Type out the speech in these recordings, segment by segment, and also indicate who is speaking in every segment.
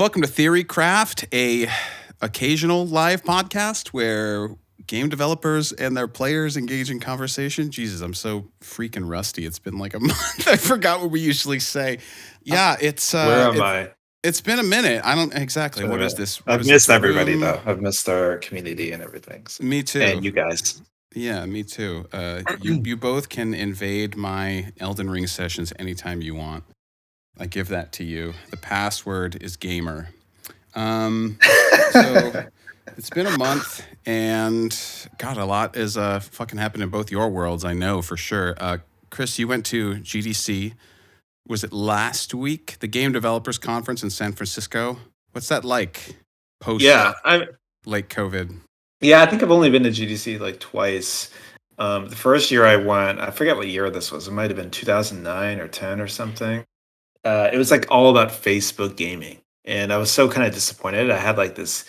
Speaker 1: Welcome to Theorycraft, a occasional live podcast where game developers and their players engage in conversation. Jesus, I'm so freaking rusty. It's been like a month. I forgot what we usually say. Yeah,
Speaker 2: Where am I?
Speaker 1: it's been a minute. I don't exactly.
Speaker 2: Wait a
Speaker 1: What is
Speaker 2: minute.
Speaker 1: this?
Speaker 2: I've missed everybody though. I've missed our community and everything. So.
Speaker 1: Me too.
Speaker 2: And you guys.
Speaker 1: Yeah, me too. You both can invade my Elden Ring sessions anytime you want. I give that to you. The password is gamer. So it's been a month, and God, a lot is fucking happened in both your worlds. I know for sure. Chris, you went to GDC. Was it last week? The Game Developers Conference in San Francisco. What's that like? Post late COVID.
Speaker 2: Yeah, I think I've only been to GDC like twice. The first year I went, I forget what year this was. It might have been 2009 or 10 or something. It was like all about Facebook gaming, and I was so kind of disappointed. I had like this,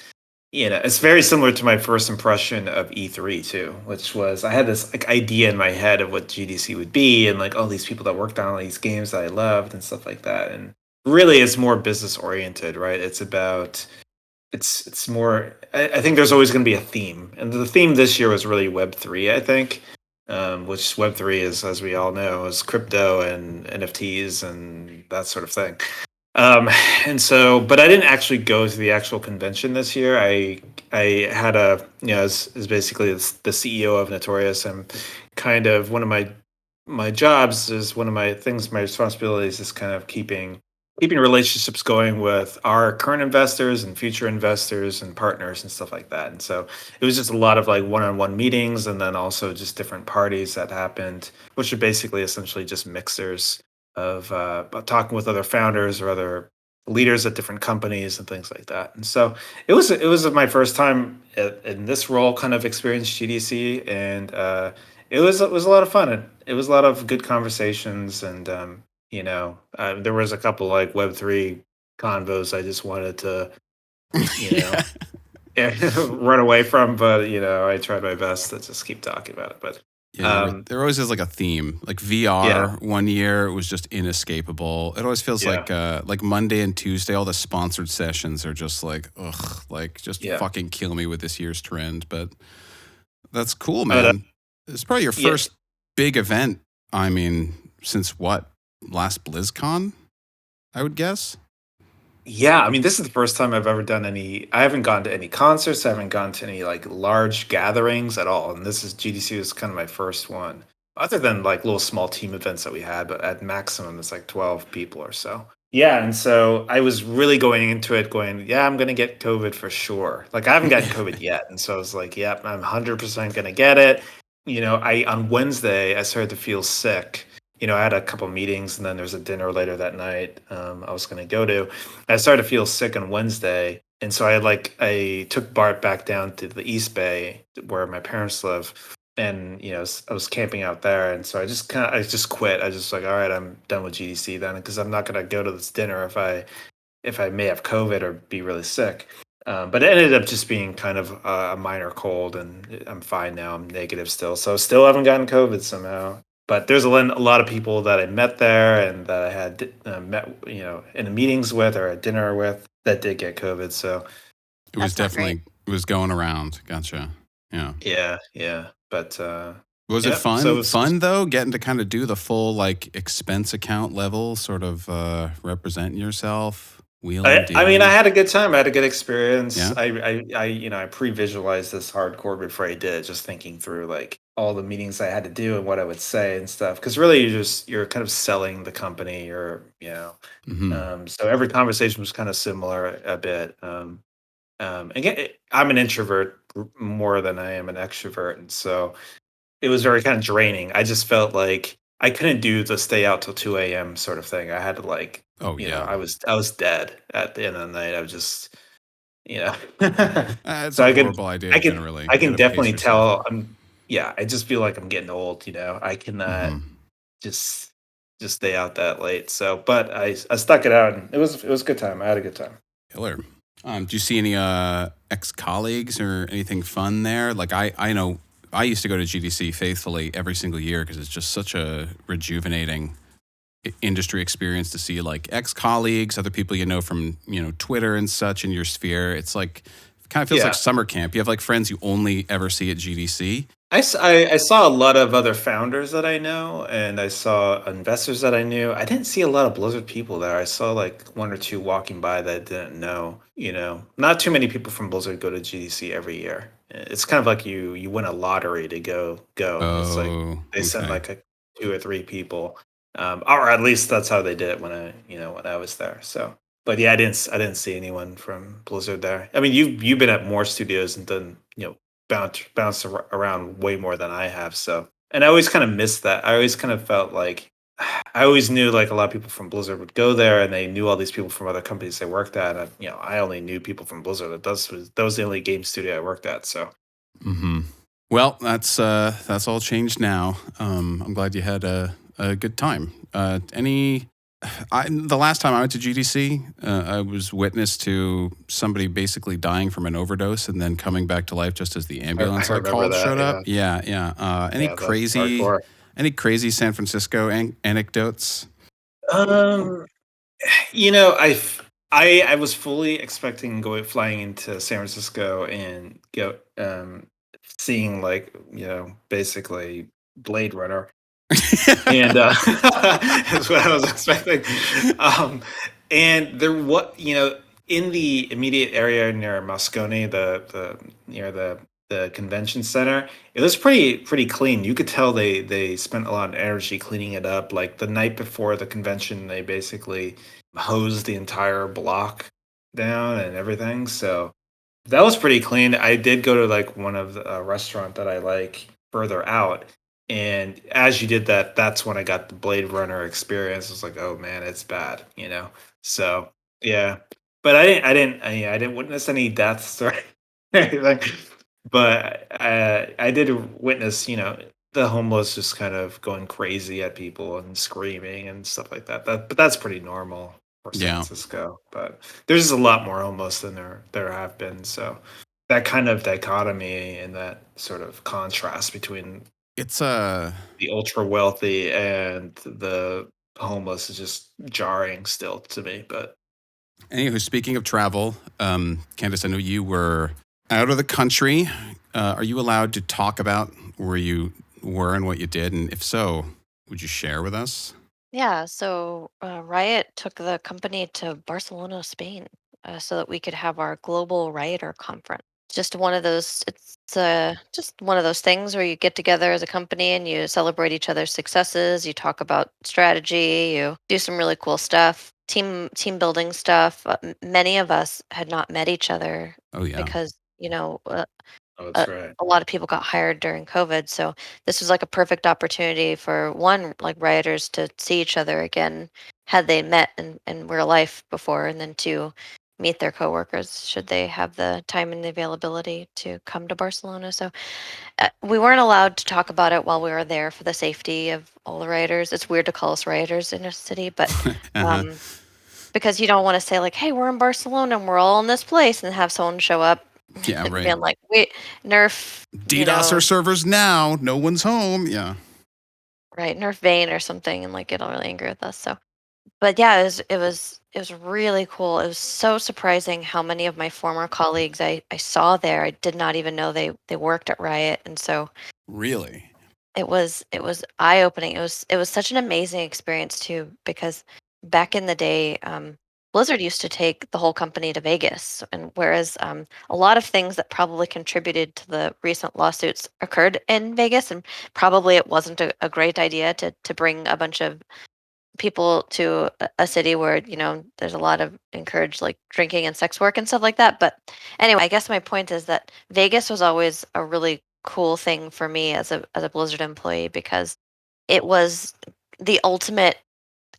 Speaker 2: it's very similar to my first impression of E3 too, which was I had this like idea in my head of what GDC would be, and like all these people that worked on all these games that I loved and stuff like that. And really, it's more business oriented, right? It's about it's more. I think there's always going to be a theme, and the theme this year was really Web3. I think which Web3 is, as we all know, is crypto and NFTs and that sort of thing. And so, but I didn't actually go to the actual convention this year. I had as basically the CEO of Notorious, and kind of one of my jobs is one of my things, my responsibilities is kind of keeping relationships going with our current investors and future investors and partners and stuff like that. And so it was just a lot of like one-on-one meetings, and then also just different parties that happened, which are basically essentially just mixers of talking with other founders or other leaders at different companies and things like that. And so it was my first time in this role, kind of experienced GDC, and it was a lot of fun. It was a lot of good conversations, and there was a couple like Web3 convos I just wanted to,
Speaker 1: Yeah.
Speaker 2: run away from, but I tried my best to just keep talking about it. But
Speaker 1: Yeah, there always is like a theme. Like VR,
Speaker 2: Yeah.
Speaker 1: one year it was just inescapable. It always feels
Speaker 2: Yeah.
Speaker 1: like Monday and Tuesday, all the sponsored sessions are just like, ugh, like just
Speaker 2: Yeah.
Speaker 1: fucking kill me with this year's trend. But that's cool,
Speaker 2: But
Speaker 1: man. It's probably your
Speaker 2: yeah,
Speaker 1: first big event. I mean, since what? Last BlizzCon, I would guess.
Speaker 2: yeah. I mean, this is the first time I've ever done any. I haven't gone to any concerts. I haven't gone to any like large gatherings at all. And this is GDC was kind of my first one, other than like little small team events that we had. But at maximum, it's like 12 people or so. Yeah, and so I was really going into it, going, yeah, I'm gonna get COVID for sure. Like I haven't gotten COVID yet, and so I was like, yep, I'm 100% gonna get it. I on Wednesday I started to feel sick. I had a couple meetings, and then there's a dinner later that night I was going to go to. I started to feel sick on Wednesday, and so I took Bart back down to the East Bay where my parents live, and I was camping out there, and so I just quit. I just like, all right, I'm done with GDC then, because I'm not going to go to this dinner if I may have COVID or be really sick. But it ended up just being kind of a minor cold, and I'm fine now. I'm negative still, so still haven't gotten COVID somehow. But there's a lot of people that I met there, and that I had met, in the meetings with or at dinner with, that did get COVID. So
Speaker 1: It was
Speaker 3: That's not great.
Speaker 1: definitely it was going around. Gotcha. Yeah.
Speaker 2: yeah. But
Speaker 1: Was it
Speaker 2: yeah,
Speaker 1: fun?
Speaker 2: so it's
Speaker 1: Fun though, getting to kind of do the full like expense account level, sort of representing yourself, wheeling.
Speaker 2: I mean, I
Speaker 1: dealing?
Speaker 2: had a good time. I had a good experience.
Speaker 1: Yeah.
Speaker 2: I pre-visualized this hardcore before I did it, just thinking through like all the meetings I had to do and what I would say and stuff. Because really, you're kind of selling the company, or
Speaker 1: Hmm.
Speaker 2: so every conversation was kind of similar a bit. Again, I'm an introvert more than I am an extrovert, and so it was very kind of draining. I just felt like I couldn't do the stay out till 2 a.m. sort of thing. I had to like,
Speaker 1: Oh yeah.
Speaker 2: I was dead at the end of the night. I was just, you know.
Speaker 1: It's
Speaker 2: So
Speaker 1: a
Speaker 2: I could,
Speaker 1: horrible idea
Speaker 2: I can,
Speaker 1: generally.
Speaker 2: I
Speaker 1: You
Speaker 2: can
Speaker 1: gotta pace
Speaker 2: definitely
Speaker 1: yourself.
Speaker 2: tell. Yeah. I just feel like I'm getting old. I cannot
Speaker 1: Hmm.
Speaker 2: just stay out that late. So, but I stuck it out, and it was a good time. I had a good time.
Speaker 1: Killer. Do you see any ex-colleagues or anything fun there? Like I know I used to go to GDC faithfully every single year because it's just such a rejuvenating industry experience to see like ex colleagues, other people you know from Twitter and such in your sphere. It's like it kind of feels like
Speaker 2: Yeah.
Speaker 1: summer camp. You have like friends you only ever see at GDC.
Speaker 2: I saw a lot of other founders that I know, and I saw investors that I knew. I didn't see a lot of Blizzard people there. I saw like one or two walking by that I didn't know. Not too many people from Blizzard go to GDC every year. It's kind of like you win a lottery to go, and it's like
Speaker 1: Oh,
Speaker 2: they send
Speaker 1: okay.
Speaker 2: like two or three people, or at least that's how they did it when I was there. So, but yeah, I didn't see anyone from Blizzard there. I mean, you've been at more studios and done around way more than I have. So, and I always kind of missed that. I always kind of felt like I always knew like a lot of people from Blizzard would go there, and they knew all these people from other companies they worked at. And I only knew people from Blizzard. That was the only game studio I worked at. So,
Speaker 1: Hmm. Well, that's all changed now. I'm glad you had a good time. The last time I went to GDC, I was witness to somebody basically dying from an overdose and then coming back to life just as the ambulance
Speaker 2: I
Speaker 1: I
Speaker 2: remember
Speaker 1: called
Speaker 2: that.
Speaker 1: showed up.
Speaker 2: Yeah,
Speaker 1: Yeah, yeah.
Speaker 2: yeah, that's hardcore.
Speaker 1: Any crazy San Francisco anecdotes?
Speaker 2: Um, You know, I was fully expecting going flying into San Francisco and seeing like basically Blade Runner, and that's what I was expecting. Um, and there what in the immediate area near Moscone, the near the convention center, it was pretty clean. You could tell they spent a lot of energy cleaning it up. Like the night before the convention, they basically hosed the entire block down and everything. So that was pretty clean. I did go to like one of the restaurant that I like further out, and as you did that, that's when I got the Blade Runner experience. I was like, oh man, it's bad. So yeah, but I didn't witness any deaths or anything. But I did witness, the homeless just kind of going crazy at people and screaming and stuff like that. But that's pretty normal for San
Speaker 1: Yeah,
Speaker 2: Francisco. But there's just a lot more homeless than there have been. So that kind of dichotomy and that sort of contrast between
Speaker 1: it's
Speaker 2: the ultra wealthy and the homeless is just jarring still to me. But
Speaker 1: Anywho, speaking of travel, Candace, I know you were out of the country. Are you allowed to talk about where you were and what you did? And if so, would you share with us?
Speaker 3: Yeah, so Riot took the company to Barcelona, Spain, so that we could have our global Rioter conference. Just one of those, it's just one of those things where you get together as a company and you celebrate each other's successes. You talk about strategy. You do some really cool stuff, team building stuff. Many of us had not met each other
Speaker 1: Oh, yeah.
Speaker 3: because
Speaker 2: oh,
Speaker 3: a,
Speaker 2: that's right.
Speaker 3: a lot of people got hired during COVID. So this was like a perfect opportunity for one, like rioters to see each other again, had they met in real life before, and then two, meet their coworkers should they have the time and the availability to come to Barcelona. So we weren't allowed to talk about it while we were there for the safety of all the rioters. It's weird to call us rioters in a city, but
Speaker 1: Uh-huh.
Speaker 3: um, because you don't want to say like, "Hey, we're in Barcelona and we're all in this place," and have someone show up
Speaker 1: Yeah,
Speaker 3: and
Speaker 1: right.
Speaker 3: being like, "Wait, Nerf,
Speaker 1: DDoS our servers now. No one's home. Yeah.
Speaker 3: right, Nerf Vane or something," and like get all really angry with us. So, but yeah, it was really cool. It was so surprising how many of my former colleagues I saw there. I did not even know they worked at Riot, and so
Speaker 1: Really?
Speaker 3: it was eye opening. It was such an amazing experience too, because back in the day, Blizzard used to take the whole company to Vegas, and whereas a lot of things that probably contributed to the recent lawsuits occurred in Vegas, and probably it wasn't a great idea to bring a bunch of people to a city where there's a lot of encouraged like drinking and sex work and stuff like that. But anyway, I guess my point is that Vegas was always a really cool thing for me as a Blizzard employee, because it was the ultimate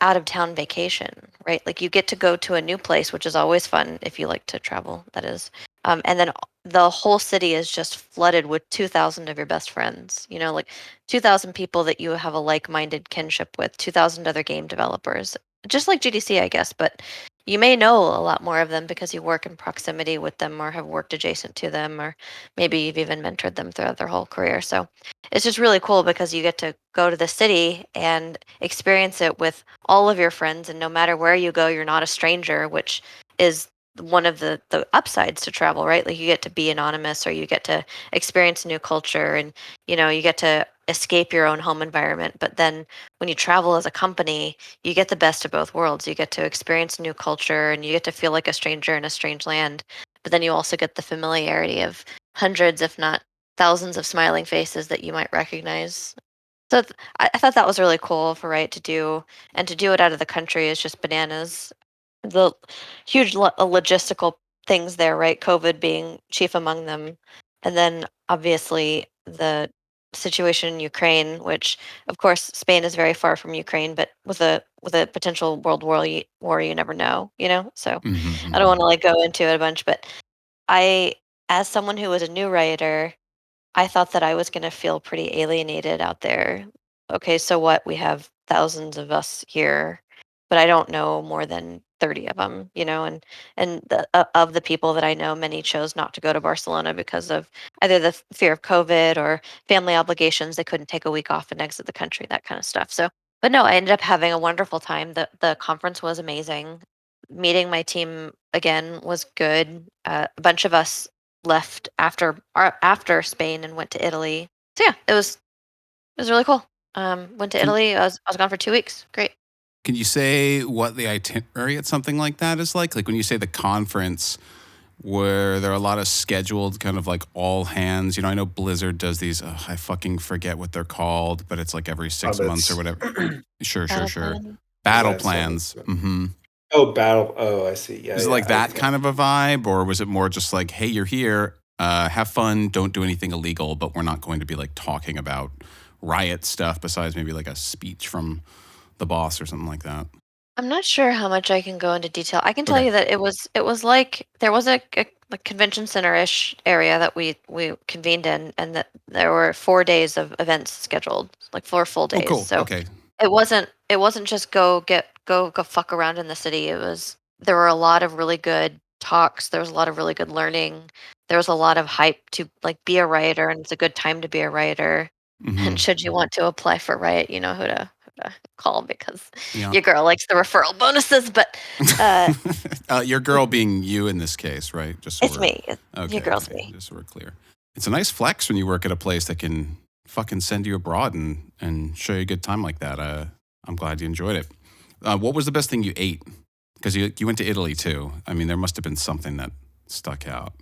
Speaker 3: out of town vacation, right? Like you get to go to a new place, which is always fun if you like to travel, that is. And then the whole city is just flooded with 2,000 of your best friends, like 2,000 people that you have a like minded kinship with, 2,000 other game developers, just like GDC, I guess. But you may know a lot more of them because you work in proximity with them or have worked adjacent to them, or maybe you've even mentored them throughout their whole career. So it's just really cool because you get to go to the city and experience it with all of your friends, and no matter where you go, you're not a stranger, which is one of the upsides to travel, right? Like you get to be anonymous, or you get to experience a new culture, and you get to escape your own home environment. But then when you travel as a company, you get the best of both worlds. You get to experience a new culture, and you get to feel like a stranger in a strange land. But then you also get the familiarity of hundreds, if not thousands, of smiling faces that you might recognize. So I thought that was really cool for Riot to do, and to do it out of the country is just bananas. The huge logistical things there, right? COVID being chief among them, and then obviously the situation in Ukraine, which of course Spain is very far from Ukraine, but with a potential world war, you never know, So I don't want to like go into it a bunch, but I, as someone who was a new writer, I thought that I was going to feel pretty alienated out there. Okay, so what? We have thousands of us here, but I don't know more than 30 of them, of the people that I know, many chose not to go to Barcelona because of either the fear of COVID or family obligations. They couldn't take a week off and exit the country, that kind of stuff. So, but no, I ended up having a wonderful time. The conference was amazing. Meeting my team again was good. A bunch of us left after Spain and went to Italy. So yeah, it was really cool. Went to
Speaker 1: Can
Speaker 3: Italy. I was gone for 2 weeks. Great.
Speaker 1: Can you say what the itinerary at something like that is like? Like when you say the conference, were there a lot of scheduled kind of like all hands? I know Blizzard does these. I fucking forget what they're called, but it's like every 6 months or whatever. Sure.
Speaker 3: Battle
Speaker 1: Sure.
Speaker 3: plan.
Speaker 1: Battle
Speaker 2: Design stuff.
Speaker 1: plans. Mm-hmm.
Speaker 2: Oh, battle. Oh, I see. Yeah,
Speaker 1: Is it
Speaker 2: yeah.
Speaker 1: like that kind of a vibe, or was it more just like, hey, you're here, have fun, don't do anything illegal, but we're not going to be like talking about Riot stuff besides maybe like a speech from the boss or something like that?
Speaker 3: I'm not sure how much I can go into detail. I can tell
Speaker 1: Okay.
Speaker 3: you that it was like there was a convention center-ish area that we convened in, and that there were 4 days of events scheduled, like 4 full
Speaker 1: Oh,
Speaker 3: days.
Speaker 1: cool.
Speaker 3: So
Speaker 1: Okay.
Speaker 3: it wasn't just go fuck around in the city. There were a lot of really good talks. There was a lot of really good learning. There was a lot of hype to like be a writer, and it's a good time to be a writer. And
Speaker 1: Mm-hmm.
Speaker 3: should you want to apply for Riot, you know who to call, because
Speaker 1: Yeah.
Speaker 3: your girl likes the referral bonuses. But uh,
Speaker 1: Your girl being you in this case, right? Just so
Speaker 3: it's
Speaker 1: we're
Speaker 3: me. Your
Speaker 1: okay.
Speaker 3: girl's
Speaker 1: Okay.
Speaker 3: me.
Speaker 1: Just so we're clear. It's a nice flex when you work at a place that can fucking send you abroad and show you a good time like that. I'm glad you enjoyed it. What was the best thing you ate? Because you went to Italy too. I mean, there must have been something that stuck out.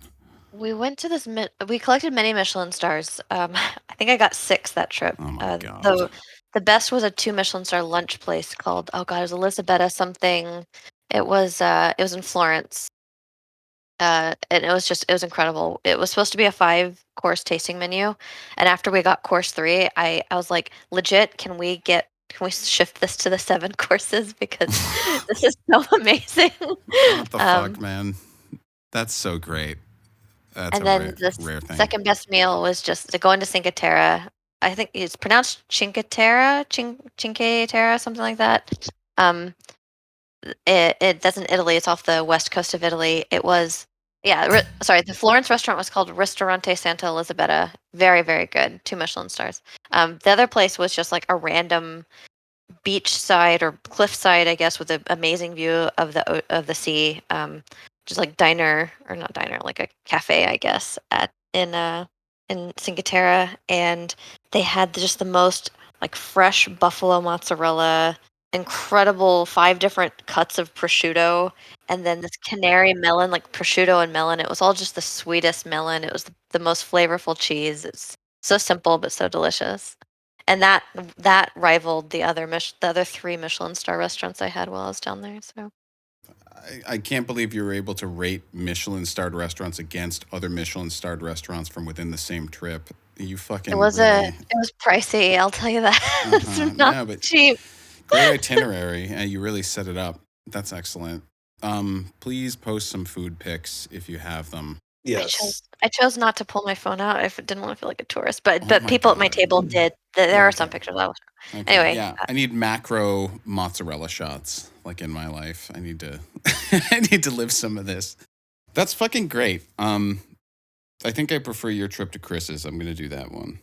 Speaker 3: We went to we collected many Michelin stars. I think I got 6 that trip.
Speaker 1: Oh my god.
Speaker 3: The best was a 2 Michelin star lunch place called, oh god, it was Elisabetta something. It was in Florence. And it was incredible. It was supposed to be a 5-course tasting menu, and after we got course 3, I was like, legit, can we shift this to the 7 courses, because this is so amazing.
Speaker 1: What the fuck,
Speaker 3: um,
Speaker 1: man? That's so great. That's
Speaker 3: and
Speaker 1: a
Speaker 3: then the
Speaker 1: rare thing.
Speaker 3: second best meal was just to go into Cinque Terre. I think it's pronounced Cinque Terre, Cinque Terre, something like that. Um, that's in Italy. It's off the west coast of Italy. It was, yeah. Sorry, the Florence restaurant was called Ristorante Santa Elisabetta. Very, very good. 2 Michelin stars. The other place was just like a random beachside or cliffside, I guess, with an amazing view of the sea. Just like diner, or not diner, like a cafe, I guess, in Cinque Terre, and they had just the most like fresh buffalo mozzarella, incredible 5 different cuts of prosciutto, and then this canary melon, like prosciutto and melon. It was all just the sweetest melon. It was the most flavorful cheese. It's so simple but so delicious. And that rivaled the other 3 Michelin star restaurants I had while I was down there. So
Speaker 1: I can't believe you were able to rate Michelin starred restaurants against other Michelin starred restaurants from within the same trip. You fucking really.
Speaker 3: it was pricey, I'll tell you that.
Speaker 1: Uh
Speaker 3: It's
Speaker 1: huh.
Speaker 3: not
Speaker 1: No, but
Speaker 3: cheap.
Speaker 1: great itinerary, and you really set it up. That's excellent. Please post some food pics if you have them.
Speaker 3: I chose
Speaker 2: Yes.
Speaker 3: I chose not to pull my phone out. I didn't want to feel like a tourist, but
Speaker 1: Oh my
Speaker 3: people at my
Speaker 1: god.
Speaker 3: table did. There are some
Speaker 1: Okay.
Speaker 3: pictures.
Speaker 1: Okay.
Speaker 3: Anyway,
Speaker 1: Yeah. I need macro mozzarella shots like in my life. I need to I need to live some of this. That's fucking great. I think I prefer your trip to Chris's. I'm going to do that one.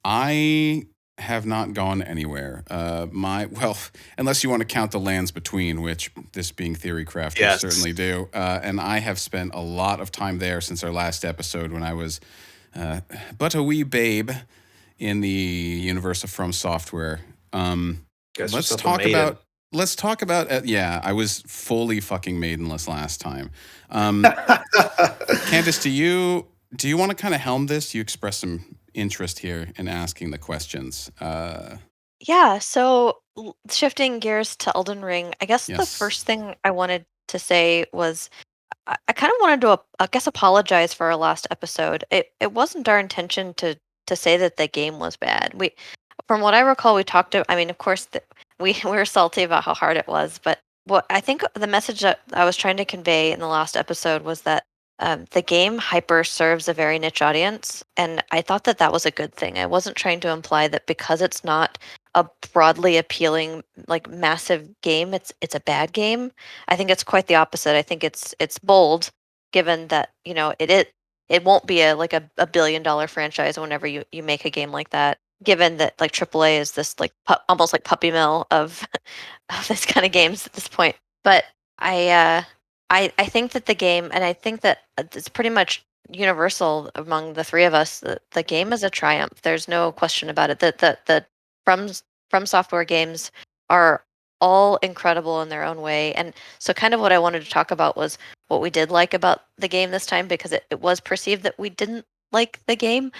Speaker 1: I have not gone anywhere. Unless you want to count the lands between, which this being Theorycraft, we
Speaker 2: Yes.
Speaker 1: certainly do. And I have spent a lot of time there since our last episode when I was but a wee babe in the universe of From Software.
Speaker 2: Guess
Speaker 1: Let's
Speaker 2: yourself a
Speaker 1: talk
Speaker 2: maiden.
Speaker 1: about. Let's talk about. Yeah, I was fully fucking maidenless last time. Candace, do you want to kind of helm this? You express some interest here in asking the questions.
Speaker 3: yeah. So shifting gears to Elden Ring, I guess the
Speaker 1: Yes.
Speaker 3: first thing I wanted to say was I kind of wanted to, I guess, apologize for our last episode. It wasn't our intention to say that the game was bad. From what I recall, we talked to. I mean, of course, we were salty about how hard it was, but what I think the message that I was trying to convey in the last episode was that the game hyper serves a very niche audience, and I thought that that was a good thing. I wasn't trying to imply that because it's not a broadly appealing, like massive game, it's a bad game. I think it's quite the opposite. I think it's bold, given that it won't be a $1 billion franchise whenever you make a game like that. Given that like AAA is this like almost like puppy mill of of this kind of games at this point. But I uh, I think that the game, and I think that it's pretty much universal among the three of us. The game is a triumph. There's no question about it. The from from software games are all incredible in their own way. And so kind of what I wanted to talk about was what we did like about the game this time, because it was perceived that we didn't like the game.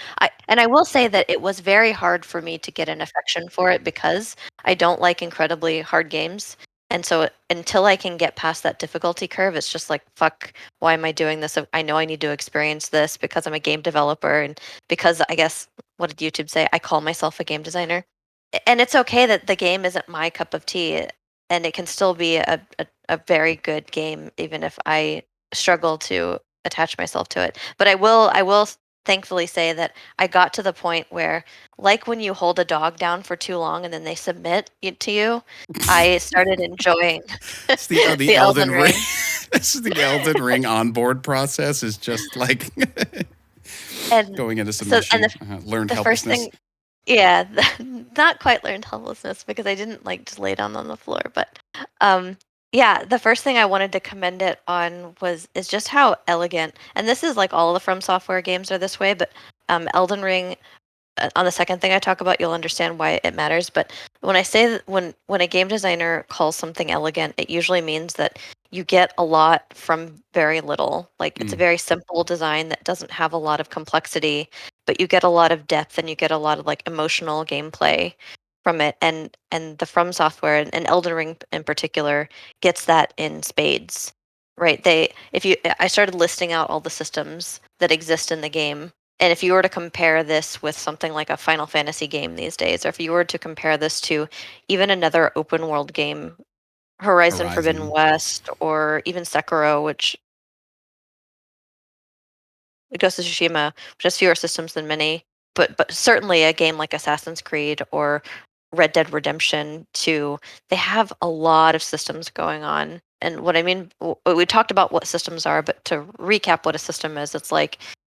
Speaker 3: I will say that it was very hard for me to get an affection for it because I don't like incredibly hard games. And so until I can get past that difficulty curve, it's just like, fuck, why am I doing this? I know I need to experience this because I'm a game developer and because I guess, what did YouTube say? I call myself a game designer. And it's okay that the game isn't my cup of tea, and it can still be a very good game, even if I struggle to attach myself to it. But I will thankfully say that I got to the point where, like when you hold a dog down for too long and then they submit to you, I started enjoying
Speaker 1: It's the
Speaker 3: the
Speaker 1: Elden
Speaker 3: Elden
Speaker 1: Ring.
Speaker 3: Ring.
Speaker 1: This is the Elden Ring onboard process. Is just like
Speaker 3: And
Speaker 1: going into
Speaker 3: so,
Speaker 1: submission. Learned
Speaker 3: the first
Speaker 1: helplessness.
Speaker 3: thing, yeah, not quite learned helplessness because I didn't like just lay down on the floor, but um, yeah, the first thing I wanted to commend it on is just how elegant, and this is like all of the From Software games are this way, but Elden Ring, on the second thing I talk about, you'll understand why it matters. But when I say that when a game designer calls something elegant, it usually means that you get a lot from very little. Like it's a very simple design that doesn't have a lot of complexity, but you get a lot of depth and you get a lot of like emotional gameplay from it. And the From Software and Elden Ring in particular gets that in spades. Right? I started listing out all the systems that exist in the game, and if you were to compare this with something like a Final Fantasy game these days, or if you were to compare this to even another open world game, Horizon Forbidden
Speaker 1: Horizon.
Speaker 3: West, or even Sekiro, which Ghost of Tsushima, which has fewer systems than many, but certainly a game like Assassin's Creed or Red Dead Redemption 2, they have a lot of systems going on. And what I mean, we talked about what systems are, but to recap what a system is,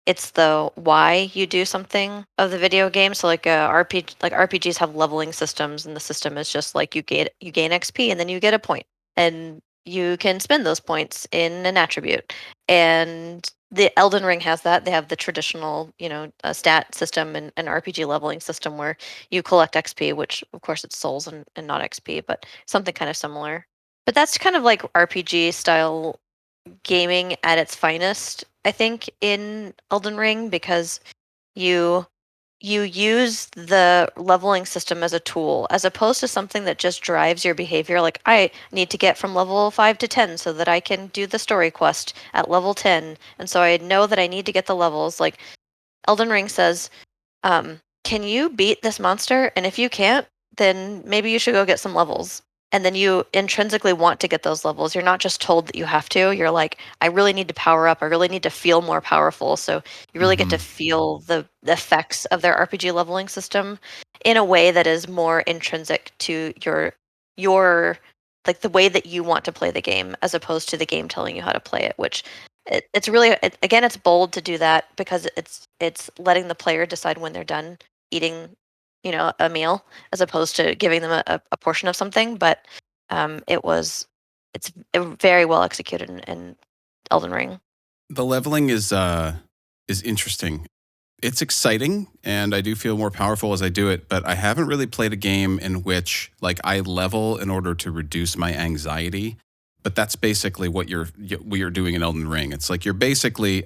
Speaker 3: it's the why you do something of the video game. So like RPGs have leveling systems, and the system is just like you gain XP and then you get a point, and you can spend those points in an attribute. And the Elden Ring has that. They have the traditional, stat system and an RPG leveling system where you collect XP, which of course it's souls and not XP, but something kind of similar. But that's kind of like RPG style gaming at its finest, I think, in Elden Ring, because you you use the leveling system as a tool as opposed to something that just drives your behavior. Like, I need to get from level 5 to 10 so that I can do the story quest at level 10, and so I know that I need to get the levels. Like, Elden Ring says, can you beat this monster? And if you can't, then maybe you should go get some levels. and then you intrinsically want to get those levels. You're not just told that you have to. You're like, I really need to power up. I really need to feel more powerful. So you really get to feel the effects of their RPG leveling system in a way that is more intrinsic to your like the way that you want to play the game, as opposed to the game telling you how to play it. Which it's really again, it's bold to do that because it's letting the player decide when they're done eating, a meal, as opposed to giving them a portion of something. But it's very well executed in Elden Ring.
Speaker 1: The leveling is interesting. It's exciting, and I do feel more powerful as I do it, but I haven't really played a game in which like I level in order to reduce my anxiety. But that's basically what you're doing in Elden Ring. It's like you're basically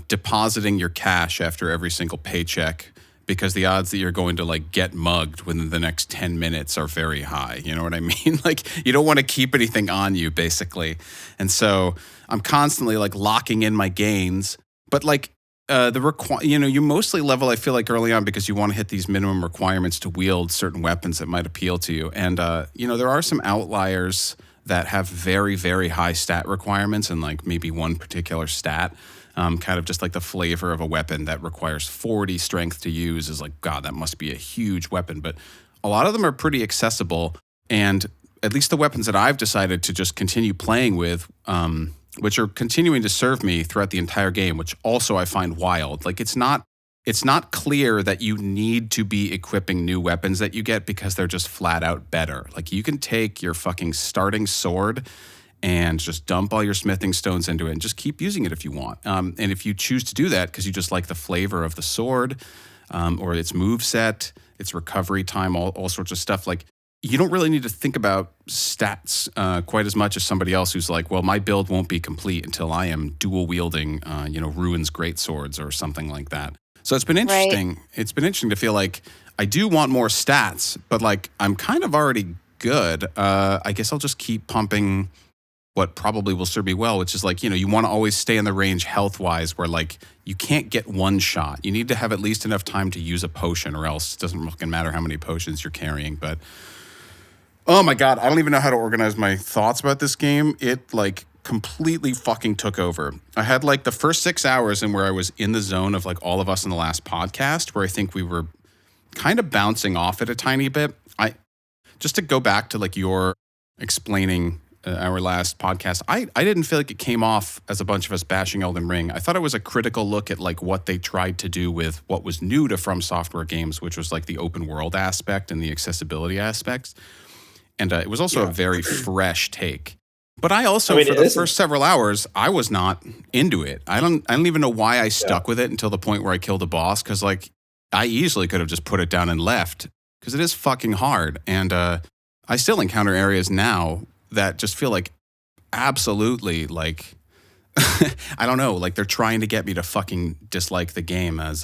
Speaker 1: depositing your cash after every single paycheck, because the odds that you're going to like get mugged within the next 10 minutes are very high. You know what I mean? Like you don't want to keep anything on you, basically. And so I'm constantly like locking in my gains, but like you mostly level, I feel like, early on because you want to hit these minimum requirements to wield certain weapons that might appeal to you. And there are some outliers that have very, very high stat requirements, and like maybe one particular stat, kind of just like the flavor of a weapon that requires 40 strength to use is like, God, that must be a huge weapon. But a lot of them are pretty accessible. And at least the weapons that I've decided to just continue playing with, which are continuing to serve me throughout the entire game, which also I find wild. Like it's not clear that you need to be equipping new weapons that you get because they're just flat out better. Like you can take your fucking starting sword and just dump all your smithing stones into it and just keep using it if you want. And if you choose to do that because you just like the flavor of the sword, or its move set, its recovery time, all sorts of stuff, like you don't really need to think about stats quite as much as somebody else who's like, well, my build won't be complete until I am dual wielding, Ruin's great swords or something like that. So it's been interesting. Right. It's been interesting to feel like I do want more stats, but like I'm kind of already good. I guess I'll just keep pumping what probably will serve me well, which is like, you want to always stay in the range health-wise where like you can't get one shot. You need to have at least enough time to use a potion, or else it doesn't fucking matter how many potions you're carrying. But oh my God, I don't even know how to organize my thoughts about this game. It like completely fucking took over. I had like the first 6 hours in where I was in the zone of like all of us in the last podcast, where I think we were kind of bouncing off it a tiny bit. Just to go back to like your explaining our last podcast, I didn't feel like it came off as a bunch of us bashing Elden Ring. I thought it was a critical look at like what they tried to do with what was new to From Software games, which was like the open world aspect and the accessibility aspects. And it was also a very fresh take. But I also, for the first several hours, I was not into it. I don't even know why I stuck with it until the point where I killed a boss, because like I easily could have just put it down and left, because it is fucking hard. And I still encounter areas now that just feel like absolutely like, I don't know, like they're trying to get me to fucking dislike the game, as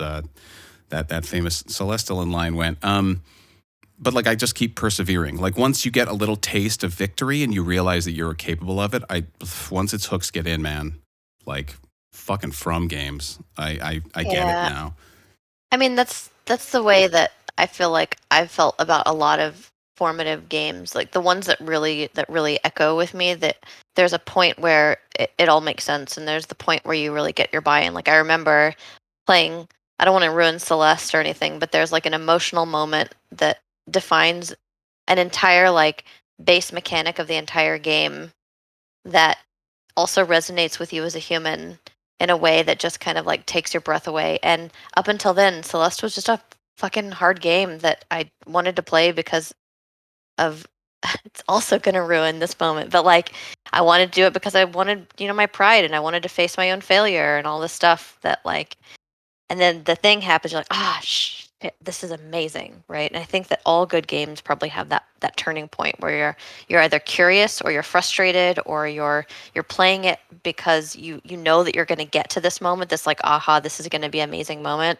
Speaker 1: that famous Celestial line went. But like I just keep persevering. Like once you get a little taste of victory and you realize that you're capable of it, once its hooks get in, man, like fucking From games, I get it now.
Speaker 3: I mean, that's the way that I feel like I've felt about a lot of formative games, like the ones that really echo with me, that there's a point where it all makes sense, and there's the point where you really get your buy-in. Like I remember playing, I don't want to ruin Celeste or anything, but there's like an emotional moment that defines an entire like base mechanic of the entire game that also resonates with you as a human in a way that just kind of like takes your breath away. And up until then, Celeste was just a fucking hard game that I wanted to play because of it's also going to ruin this moment, but like I wanted to do it because I wanted, my pride, and I wanted to face my own failure and all this stuff that like, and then the thing happens, you're like, shit, this is amazing, right? And I think that all good games probably have that turning point where you're either curious or you're frustrated, or you're playing it because you know that you're going to get to this moment, this like, this is going to be an amazing moment,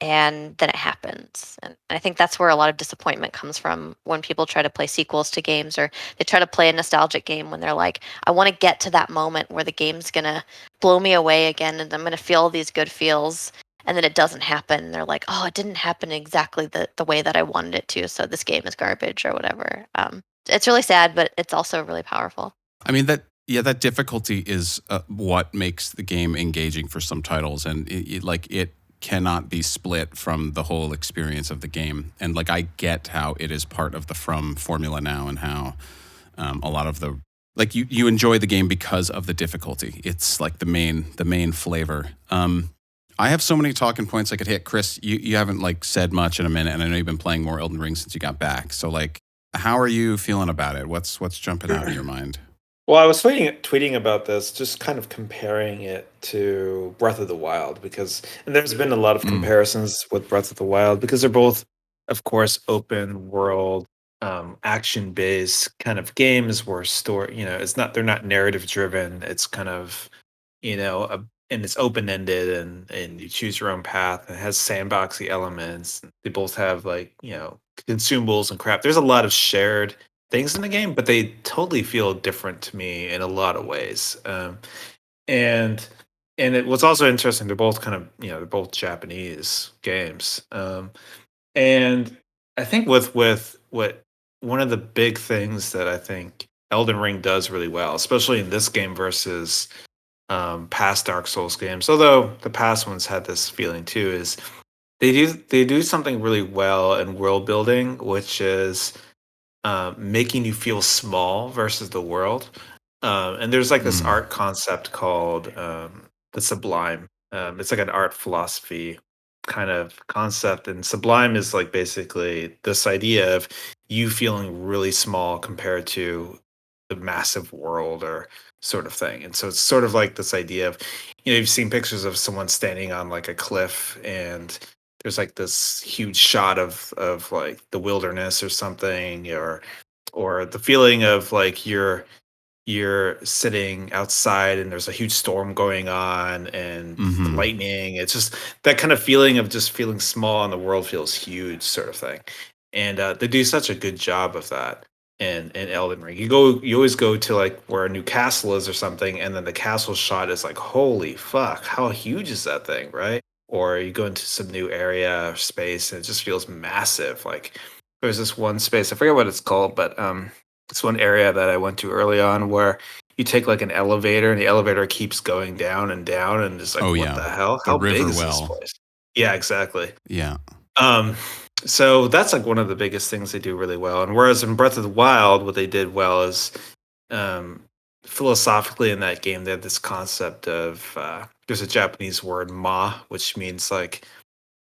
Speaker 3: and then it happens. And I think that's where a lot of disappointment comes from when people try to play sequels to games, or they try to play a nostalgic game when they're like, I want to get to that moment where the game's going to blow me away again and I'm going to feel all these good feels. And then it doesn't happen. They're like, it didn't happen exactly the way that I wanted it to, so this game is garbage or whatever. it's really sad, but it's also really powerful.
Speaker 1: I mean that difficulty is what makes the game engaging for some titles, and it cannot be split from the whole experience of the game. And like I get how it is part of the From formula now, and how a lot of the like you enjoy the game because of the difficulty. It's like the main flavor. I have so many talking points I could hit. Chris, you haven't like said much in a minute, and I know you've been playing more Elden Ring since you got back. So like, how are you feeling about it? What's jumping out of your mind?
Speaker 2: Well, I was tweeting about this, just kind of comparing it to Breath of the Wild, because and there's been a lot of
Speaker 1: Mm.
Speaker 2: comparisons with Breath of the Wild because they're both, of course, open world, action based kind of games where story, it's not they're not narrative driven. It's kind of, and it's open ended, and you choose your own path. And it has sandboxy elements. They both have like consumables and crap. There's a lot of shared things in the game, but they totally feel different to me in a lot of ways. And it was also interesting. They're both kind of they're both Japanese games, and I think with what one of the big things that I think Elden Ring does really well, especially in this game versus past Dark Souls games, although the past ones had this feeling too, is they do something really well in world building, which is making you feel small versus the world. And there's like this
Speaker 1: Mm.
Speaker 2: art concept called the sublime. It's like an art philosophy kind of concept. And sublime is like basically this idea of you feeling really small compared to the massive world or sort of thing. And so it's sort of like this idea of, you've seen pictures of someone standing on like a cliff, and there's like this huge shot of like the wilderness or something, or the feeling of like you're sitting outside and there's a huge storm going on and the
Speaker 1: Hmm.
Speaker 2: lightning. It's just that kind of feeling of just feeling small and the world feels huge, sort of thing. And they do such a good job of that in Elden Ring. You always go to like where a new castle is or something, and then the castle shot is like, holy fuck, how huge is that thing, right? Or you go into some new area or space and it just feels massive. Like there's this one space, I forget what it's called, but it's one area that I went to early on where you take like an elevator and the elevator keeps going down and it's like,
Speaker 1: Oh
Speaker 2: what the
Speaker 1: yeah,
Speaker 2: hell?
Speaker 1: the
Speaker 2: How big
Speaker 1: river
Speaker 2: is this
Speaker 1: well.
Speaker 2: place? Yeah, exactly.
Speaker 1: Yeah.
Speaker 2: Um, so that's like one of the biggest things they do really well. And whereas in Breath of the Wild, what they did well is um, philosophically in that game, they had this concept of there's a Japanese word ma, which means like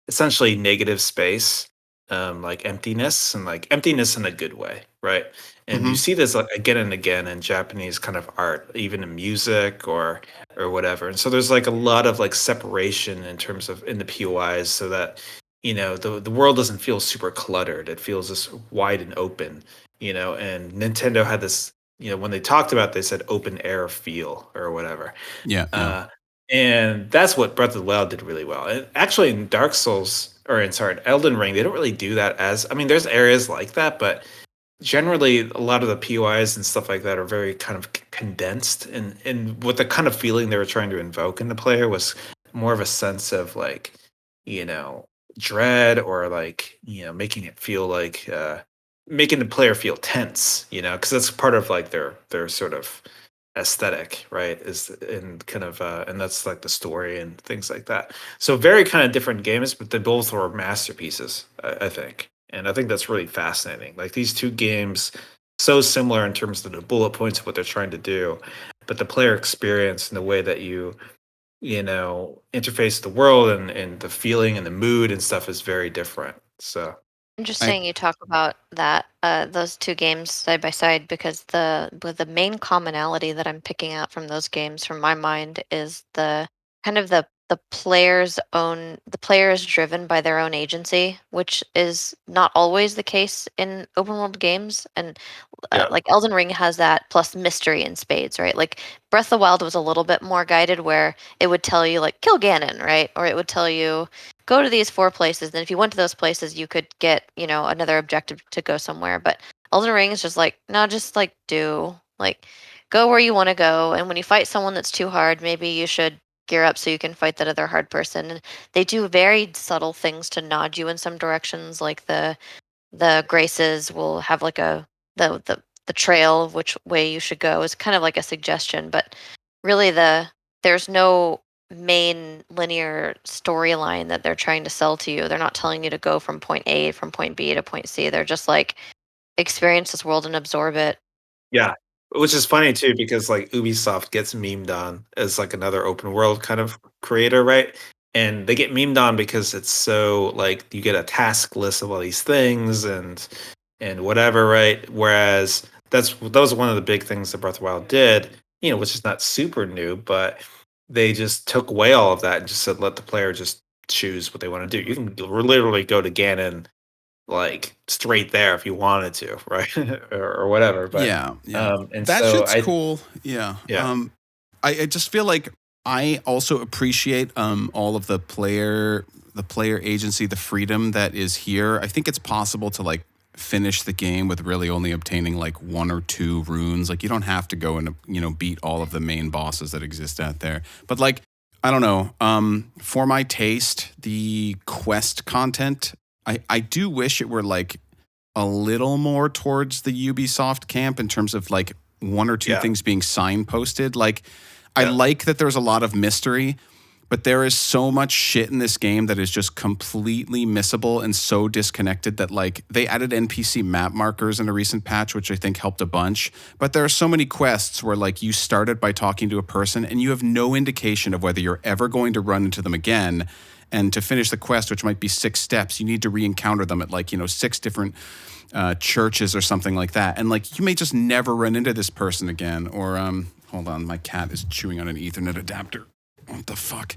Speaker 2: essentially negative space, like emptiness, and like emptiness in a good way, right? And you
Speaker 1: Hmm.
Speaker 2: see this like again and again in Japanese kind of art, even in music or whatever. And so there's like a lot of like separation in terms of in the POIs, so that the world doesn't feel super cluttered. It feels just wide and open, And Nintendo had this, when they talked about, it, they said open air feel or whatever.
Speaker 1: Yeah. Yeah.
Speaker 2: Uh, and that's what Breath of the Wild did really well. And actually, in Dark Souls, or in sorry, Elden Ring, they don't really do that as. I mean, there's areas like that, but generally, a lot of the POIs and stuff like that are very kind of condensed. And what the kind of feeling they were trying to invoke in the player was more of a sense of like, you know, dread, or like, making it feel like making the player feel tense, because that's part of like their sort of aesthetic, right? Is in kind of and that's like the story and things like that. So very kind of different games, but they both were masterpieces, I think. And I think that's really fascinating. Like these two games, so similar in terms of the bullet points of what they're trying to do, but the player experience and the way that interface the world and the feeling and the mood and stuff is very different. So
Speaker 1: I.
Speaker 3: Interesting you talk about that, those two games side by side, because the main commonality that I'm picking out from those games, from my mind, is the kind of the player is driven by their own agency, which is not always the case in open world games. And
Speaker 2: yeah,
Speaker 3: like Elden Ring has that plus mystery in spades, right? Like Breath of the Wild was a little bit more guided, where it would tell you like kill Ganon, right? Or it would tell you go to these four places, and if you went to those places, you could get another objective to go somewhere. But Elden Ring is just like no, just like do like go where you want to go, and when you fight someone that's too hard, maybe you should gear up so you can fight that other hard person. And they do very subtle things to nod you in some directions, like the graces will have like a the trail of which way you should go is kind of like a suggestion, but really there's no main linear storyline that they're trying to sell to you. They're not telling you to go from point A from point B to point C. They're just like experience this world and absorb it.
Speaker 2: Yeah. Which is funny too, because like Ubisoft gets memed on as like another open world kind of creator, right? And they get memed on because it's so like you get a task list of all these things and whatever, right? Whereas that was one of the big things that Breath of the Wild did, which is not super new, but they just took away all of that and just said let the player just choose what they want to do. You can literally go to Ganon like straight there if you wanted to, right? or whatever. But
Speaker 1: Yeah.
Speaker 2: and
Speaker 1: That
Speaker 2: so
Speaker 1: shit's cool. Yeah.
Speaker 2: Yeah.
Speaker 1: I just feel like I also appreciate all of the player agency, the freedom that is here. I think it's possible to like finish the game with really only obtaining like 1 or 2 runes. Like you don't have to go and beat all of the main bosses that exist out there. But like I don't know. For my taste, the quest content, I do wish it were like a little more towards the Ubisoft camp in terms of like 1 or 2 things being signposted. Like I like that there's a lot of mystery, but there is so much shit in this game that is just completely missable and so disconnected that like they added NPC map markers in a recent patch, which I think helped a bunch. But there are so many quests where like you started by talking to a person and you have no indication of whether you're ever going to run into them again. And to finish the quest, which might be 6 steps, you need to re-encounter them at like, 6 different churches or something like that. And like, you may just never run into this person again. Or, hold on, my cat is chewing on an Ethernet adapter. What the fuck?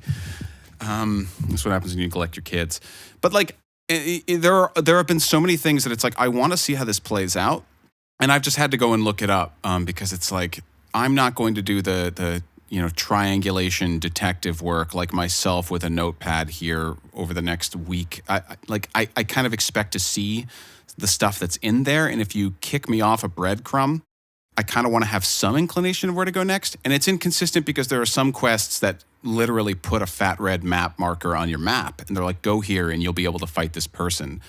Speaker 1: That's what happens when you neglect your kids. But like, there have been so many things that it's like, I want to see how this plays out. And I've just had to go and look it up because it's like, I'm not going to do the triangulation detective work like myself with a notepad here over the next week. I kind of expect to see the stuff that's in there. And if you kick me off a breadcrumb, I kind of want to have some inclination of where to go next. And it's inconsistent because there are some quests that literally put a fat red map marker on your map. And they're like, go here and you'll be able to fight this person.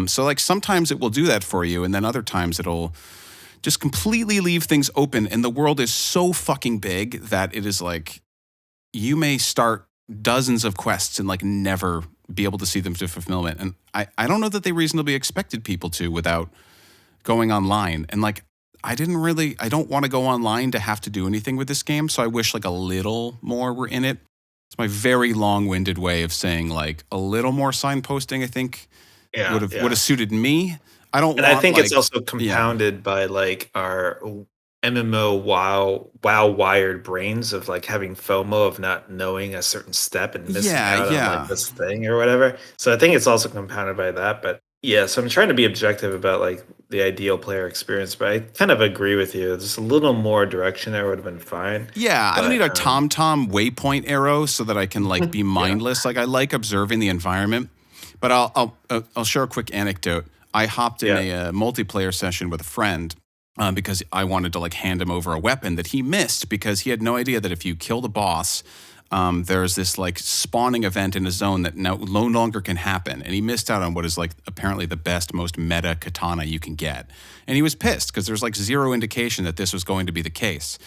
Speaker 1: So like sometimes it will do that for you. And then other times it'll just completely leave things open. And the world is so fucking big that it is like, you may start dozens of quests and like never be able to see them to fulfillment. And I don't know that they reasonably expected people to without going online. And like, I don't want to go online to have to do anything with this game. So I wish like a little more were in it. It's my very long-winded way of saying like a little more signposting, I think would have suited me.
Speaker 2: I think it's also compounded by like our MMO WoW wired brains of like having FOMO of not knowing a certain step and missing out on like this thing or whatever. So I think it's also compounded by that. But yeah, so I'm trying to be objective about like the ideal player experience, but I kind of agree with you. Just a little more direction there would have been fine.
Speaker 1: Yeah, I don't need a TomTom waypoint arrow so that I can like be mindless. Like I like observing the environment. But I'll share a quick anecdote. I hopped in a multiplayer session with a friend because I wanted to like hand him over a weapon that he missed because he had no idea that if you kill the boss, there's this like spawning event in a zone that no longer can happen. And he missed out on what is like apparently the best, most meta katana you can get. And he was pissed because there's like zero indication that this was going to be the case.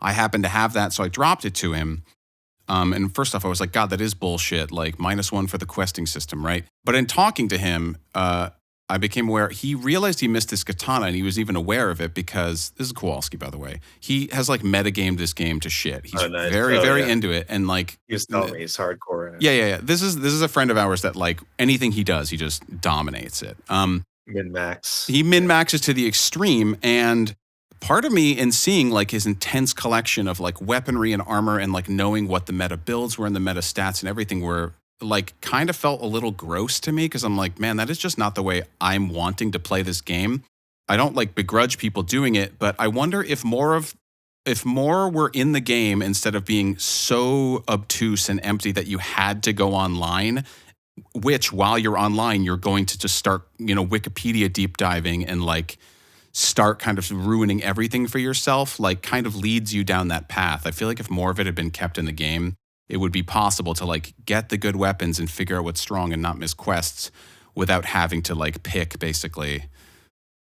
Speaker 1: I happened to have that, so I dropped it to him. And first off, I was like, God, that is bullshit. Like -1 for the questing system, right? But in talking to him, I became aware, he realized he missed this katana and he was even aware of it because, this is Kowalski, by the way. He has like metagamed this game to shit. He's very into it. And like,
Speaker 2: he was telling me he's hardcore in it.
Speaker 1: Yeah. This is a friend of ours that like anything he does, he just dominates it.
Speaker 2: Min-max.
Speaker 1: He min-maxes to the extreme. And part of me in seeing like his intense collection of like weaponry and armor and like knowing what the meta builds were and the meta stats and everything were, like kind of felt a little gross to me because I'm like, man, that is just not the way I'm wanting to play this game. I don't like begrudge people doing it, but I wonder if more were in the game instead of being so obtuse and empty that you had to go online, which while you're online, you're going to just start, Wikipedia deep diving and like start kind of ruining everything for yourself, like kind of leads you down that path. I feel like if more of it had been kept in the game, it would be possible to like get the good weapons and figure out what's strong and not miss quests without having to like pick basically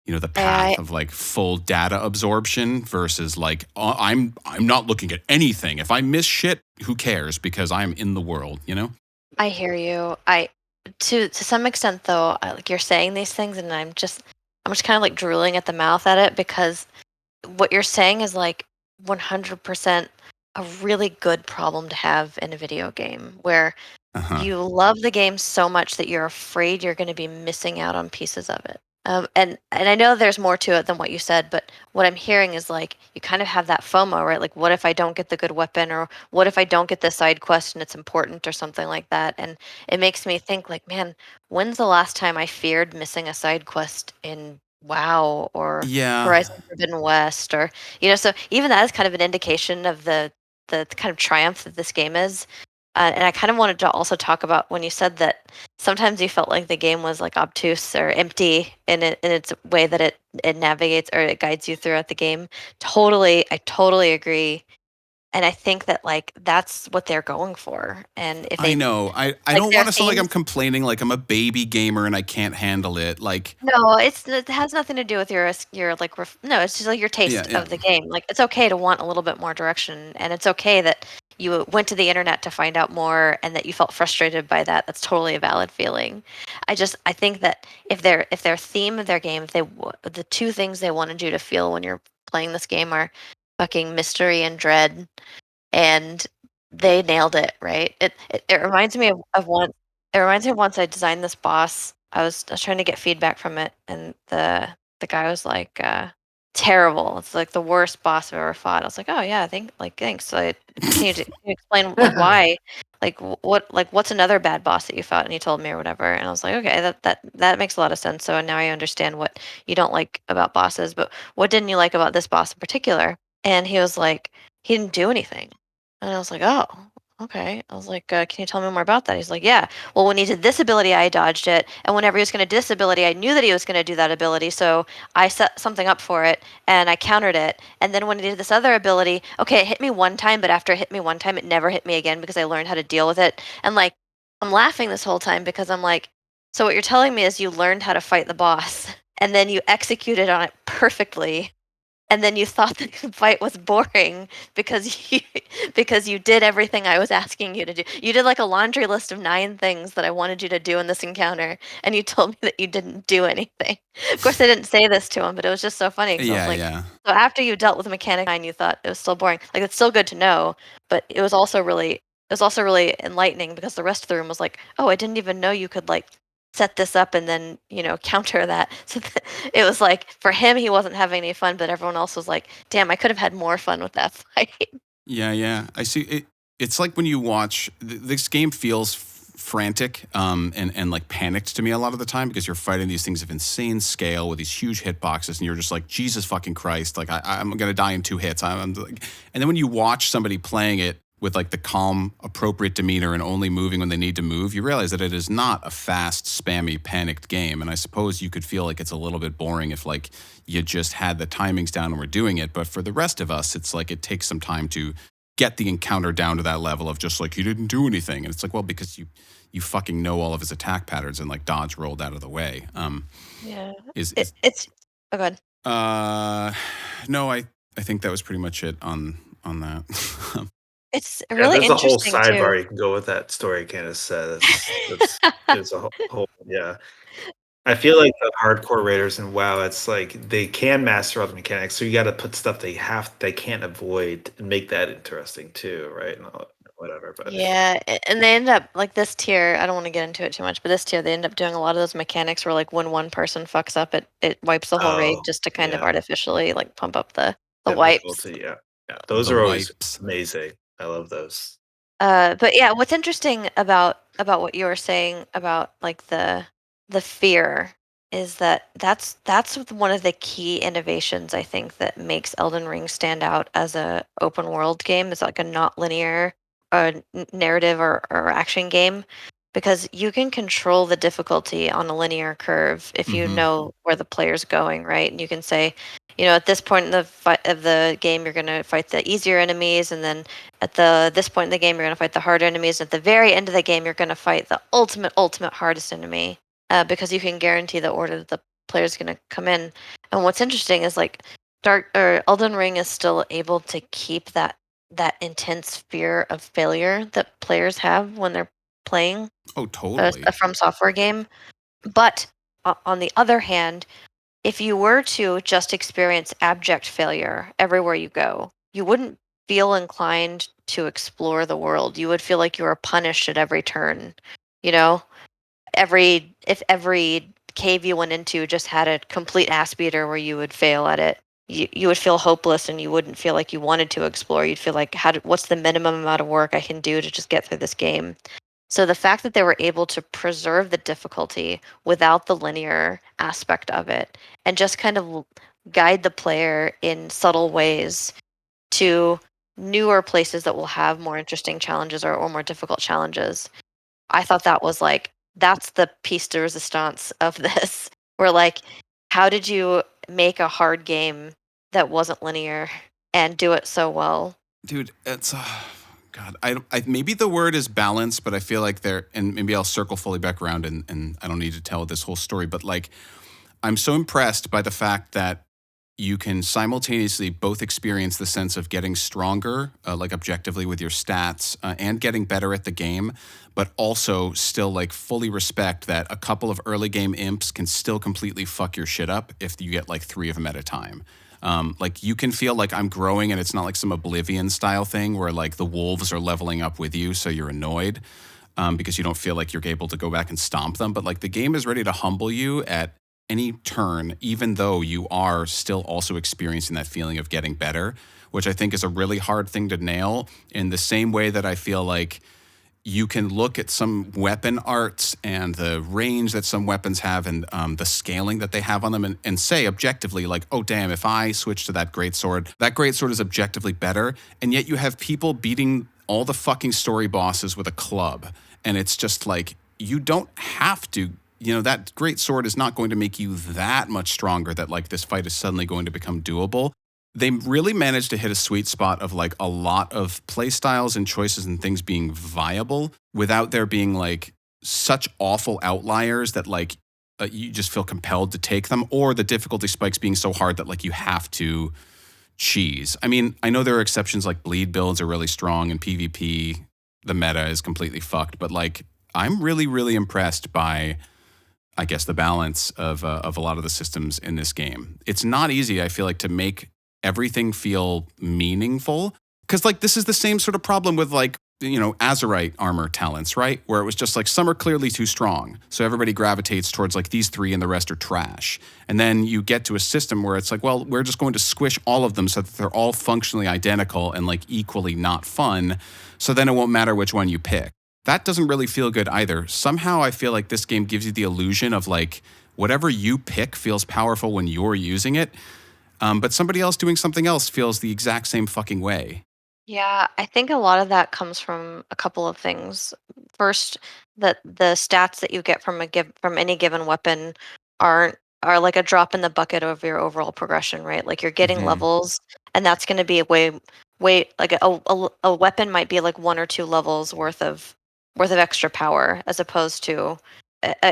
Speaker 1: the path of like full data absorption versus like I'm not looking at anything. If I miss shit, who cares? Because I'm in the world,
Speaker 3: I hear you. To some extent though, like you're saying these things, and I'm just kind of like drooling at the mouth at it, because what you're saying is like 100% a really good problem to have in a video game, where you love the game so much that you're afraid you're going to be missing out on pieces of it. And I know there's more to it than what you said, but what I'm hearing is like you kind of have that FOMO, right? Like, what if I don't get the good weapon, or what if I don't get this side quest and it's important, or something like that? And it makes me think, like, man, when's the last time I feared missing a side quest in WoW or
Speaker 1: Yeah.
Speaker 3: Horizon Forbidden West, or so even that is kind of an indication of the kind of triumph that this game is. And I kind of wanted to also talk about when you said that sometimes you felt like the game was like obtuse or empty in its way that it navigates or it guides you throughout the game. I totally agree. And I think that like that's what they're going for. And if
Speaker 1: I
Speaker 3: they
Speaker 1: know. I
Speaker 3: like
Speaker 1: don't
Speaker 3: their
Speaker 1: want to sound like I'm
Speaker 3: themes.
Speaker 1: complaining, like I'm a baby gamer and I can't handle it. Like,
Speaker 3: No, it has nothing to do with your like no, it's just like your
Speaker 1: yeah,
Speaker 3: taste
Speaker 1: yeah.
Speaker 3: of the game. Like it's okay to want a little bit more direction, and it's okay that you went to the internet to find out more and that you felt frustrated by that. That's totally a valid feeling. I think that if their theme of their game, the two things they wanted you to feel when you're playing this game are fucking mystery and dread, and they nailed it, right? It reminds me of one. It reminds me of once I designed this boss. I was trying to get feedback from it, and the guy was like, "Terrible. It's like the worst boss I've ever fought." I was like, "Oh yeah, thanks. Can you explain like why? Like what's another bad boss that you fought?" And he told me or whatever, and I was like, "Okay, that makes a lot of sense." So now I understand what you don't like about bosses, but what didn't you like about this boss in particular? And he was like, he didn't do anything. And I was like, "Oh, okay." I was like, "Can you tell me more about that?" He's like, "Yeah. Well, when he did this ability, I dodged it, and whenever he was going to do this ability, I knew that he was going to do that ability, so I set something up for it, and I countered it. And then when he did this other ability, okay, it hit me one time, but after it hit me one time, it never hit me again because I learned how to deal with it." And like, I'm laughing this whole time because I'm like, so what you're telling me is you learned how to fight the boss, and then you executed on it perfectly, and then you thought the fight was boring because you did everything I was asking you to do. You did like a laundry list of 9 things that I wanted you to do in this encounter, and you told me that you didn't do anything. Of course, I didn't say this to him, but it was just so funny because I was
Speaker 1: Yeah,
Speaker 3: like,
Speaker 1: yeah.
Speaker 3: so after you dealt with Mechanic 9, you thought it was still boring. Like it's still good to know, but it was also really enlightening because the rest of the room was like, "Oh, I didn't even know you could like set this up and then, counter that." So it was like for him, he wasn't having any fun, but everyone else was like, "Damn, I could have had more fun with that fight."
Speaker 1: Yeah, yeah. I see it. It's like when you watch this game feels frantic and like panicked to me a lot of the time because you're fighting these things of insane scale with these huge hitboxes and you're just like, Jesus fucking Christ, like I'm gonna die in 2 hits. I'm like, and then when you watch somebody playing it with like the calm, appropriate demeanor and only moving when they need to move, you realize that it is not a fast, spammy, panicked game. And I suppose you could feel like it's a little bit boring if like you just had the timings down and were doing it. But for the rest of us, it's like it takes some time to get the encounter down to that level of just like, you didn't do anything. And it's like, well, because you fucking know all of his attack patterns and like dodge rolled out of the way.
Speaker 3: Yeah.
Speaker 1: Is
Speaker 3: It's oh god.
Speaker 1: no, I think that was pretty much it on that.
Speaker 3: It's
Speaker 2: Yeah,
Speaker 3: really
Speaker 2: there's a whole
Speaker 3: interesting too.
Speaker 2: sidebar you can go with that story Candace said. That's there's a whole yeah. I feel like the hardcore raiders in WoW, it's like they can master all the mechanics, so you got to put stuff they can't avoid and make that interesting too, right? And whatever, but
Speaker 3: Yeah, and they end up like this tier. I don't want to get into it too much, but this tier they end up doing a lot of those mechanics where like when one person fucks up, it wipes the whole raid
Speaker 2: oh
Speaker 3: just to kind of
Speaker 2: yeah,
Speaker 3: artificially like pump up the wipes.
Speaker 2: difficulty, yeah, yeah. Those
Speaker 1: The
Speaker 2: are always
Speaker 1: wipes.
Speaker 2: amazing. I love those.
Speaker 3: But yeah, what's interesting about what you were saying about like the fear is that that's one of the key innovations I think that makes Elden Ring stand out as a open world game. It's like a not linear narrative or action game because you can control the difficulty on a linear curve if you
Speaker 1: Mm-hmm.
Speaker 3: know where the player's going, right? And you can say, at this point in the fight of the game, you're going to fight the easier enemies, and then at this point in the game, you're going to fight the harder enemies. At the very end of the game, you're going to fight the ultimate hardest enemy because you can guarantee the order that the players going to come in. And what's interesting is like Dark or Elden Ring is still able to keep that intense fear of failure that players have when they're playing
Speaker 1: Oh, totally.
Speaker 3: a From Software game. But on the other hand, if you were to just experience abject failure everywhere you go, you wouldn't feel inclined to explore the world. You would feel like you were punished at every turn. You know, if every cave you went into just had a complete ass beater where you would fail at it, you would feel hopeless and you wouldn't feel like you wanted to explore. You'd feel like what's the minimum amount of work I can do to just get through this game. So the fact that they were able to preserve the difficulty without the linear aspect of it and just kind of guide the player in subtle ways to newer places that will have more interesting challenges or more difficult challenges. I thought that was like, that's the piece de resistance of this. Where like, how did you make a hard game that wasn't linear and do it so well?
Speaker 1: Dude, it's God. I maybe the word is balance, but I feel like there, and maybe I'll circle fully back around, and I don't need to tell this whole story, but like, I'm so impressed by the fact that you can simultaneously both experience the sense of getting stronger, like objectively with your stats, and getting better at the game, but also still like fully respect that a couple of early game imps can still completely fuck your shit up if you get like 3 of them at a time. Like you can feel like I'm growing, and it's not like some Oblivion style thing where like the wolves are leveling up with you, so you're annoyed because you don't feel like you're able to go back and stomp them. But like the game is ready to humble you at any turn, even though you are still also experiencing that feeling of getting better, which I think is a really hard thing to nail, in the same way that I feel like you can look at some weapon arts and the range that some weapons have, and the scaling that they have on them, and say objectively like, oh damn, if I switch to that greatsword is objectively better. And yet you have people beating all the fucking story bosses with a club, and it's just like, you don't have to. That great sword is not going to make you that much stronger that like this fight is suddenly going to become doable. They really managed to hit a sweet spot of like a lot of play styles and choices and things being viable without there being like such awful outliers that like you just feel compelled to take them, or the difficulty spikes being so hard that like you have to cheese. I mean, I know there are exceptions, like bleed builds are really strong, and PvP, the meta is completely fucked, but like I'm really, really impressed by, I guess, the balance of a lot of the systems in this game. It's not easy, I feel like, to make everything feel meaningful, because like this is the same sort of problem with like Azurite armor talents, right? Where it was just like some are clearly too strong, so everybody gravitates towards like these 3 and the rest are trash. And then you get to a system where it's like, well, we're just going to squish all of them so that they're all functionally identical and like equally not fun. So then it won't matter which one you pick. That doesn't really feel good either. Somehow I feel like this game gives you the illusion of like whatever you pick feels powerful when you're using it, but somebody else doing something else feels the exact same fucking way.
Speaker 3: Yeah, I think a lot of that comes from a couple of things. First, that the stats that you get from any given weapon are like a drop in the bucket of your overall progression, right? Like you're getting
Speaker 1: Mm-hmm.
Speaker 3: levels, and that's going to be way like a weapon might be like 1 or 2 levels worth of extra power, as opposed to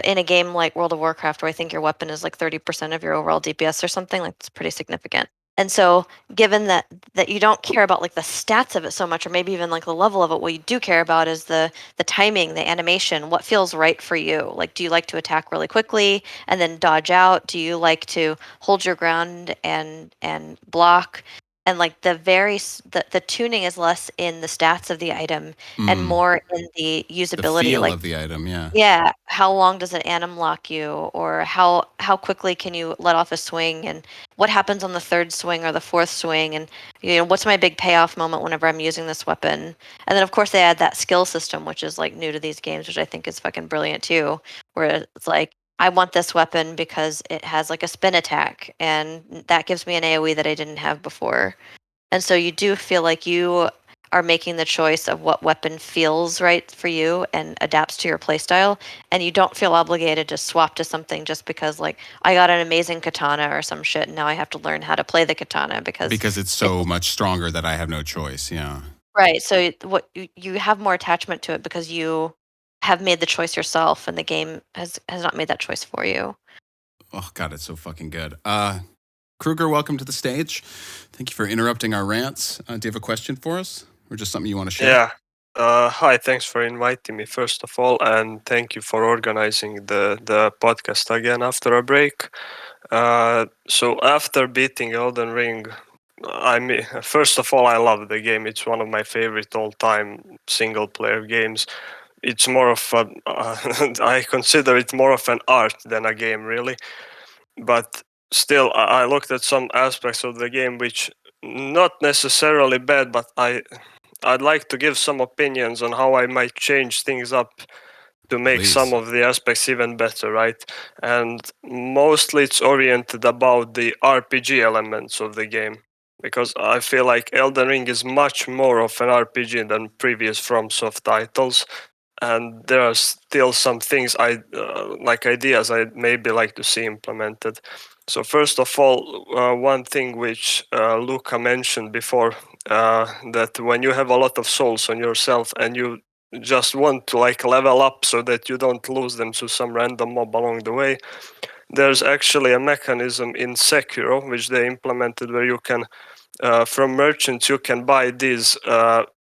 Speaker 3: in a game like World of Warcraft, where I think your weapon is like 30% of your overall DPS or something. Like it's pretty significant. And so, given that you don't care about like the stats of it so much, or maybe even like the level of it, what you do care about is the timing, the animation, what feels right for you. Like, do you like to attack really quickly and then dodge out? Do you like to hold your ground and block? And like the tuning is less in the stats of the item and
Speaker 1: Mm.
Speaker 3: more in the
Speaker 1: The
Speaker 3: usability.
Speaker 1: feel
Speaker 3: Like,
Speaker 1: of the item, yeah.
Speaker 3: yeah, how long does it anim lock you, or how quickly can you let off a swing, and what happens on the 3rd swing or the 4th swing, and what's my big payoff moment whenever I'm using this weapon. And then of course they add that skill system, which is like new to these games, which I think is fucking brilliant too, where it's like, I want this weapon because it has like a spin attack, and that gives me an AoE that I didn't have before. And so you do feel like you are making the choice of what weapon feels right for you and adapts to your playstyle. And you don't feel obligated to swap to something just because, like, I got an amazing katana or some shit, and now I have to learn how to play the katana because
Speaker 1: Because it's
Speaker 3: it's
Speaker 1: so much stronger that I have no choice, yeah.
Speaker 3: right. So what you have more attachment to it because you have made the choice yourself, and the game has not made that choice for you.
Speaker 1: Oh God, it's so fucking good. Kruger, welcome to the stage. Thank you for interrupting our rants. Do you have a question for us, or just something you want to share?
Speaker 4: Yeah. Hi, thanks for inviting me, first of all, and thank you for organizing the podcast again after a break. So after beating Elden Ring, I mean, first of all, I love the game. It's one of my favorite all-time single-player games. It's more of a, I consider it more of an art than a game, really. But still, I looked at some aspects of the game which not necessarily bad, but I'd like to give some opinions on how I might change things up to make
Speaker 1: Please.
Speaker 4: some of the aspects even better, right? And mostly it's oriented about the RPG elements of the game. Because I feel like Elden Ring is much more of an RPG than previous FromSoft titles. And there are still some things like ideas I'd maybe like to see implemented. So first of all, one thing which Luca mentioned before, that when you have a lot of souls on yourself and you just want to like level up so that you don't lose them to some random mob along the way, there's actually a mechanism in Sekiro which they implemented where you can, from merchants, you can buy these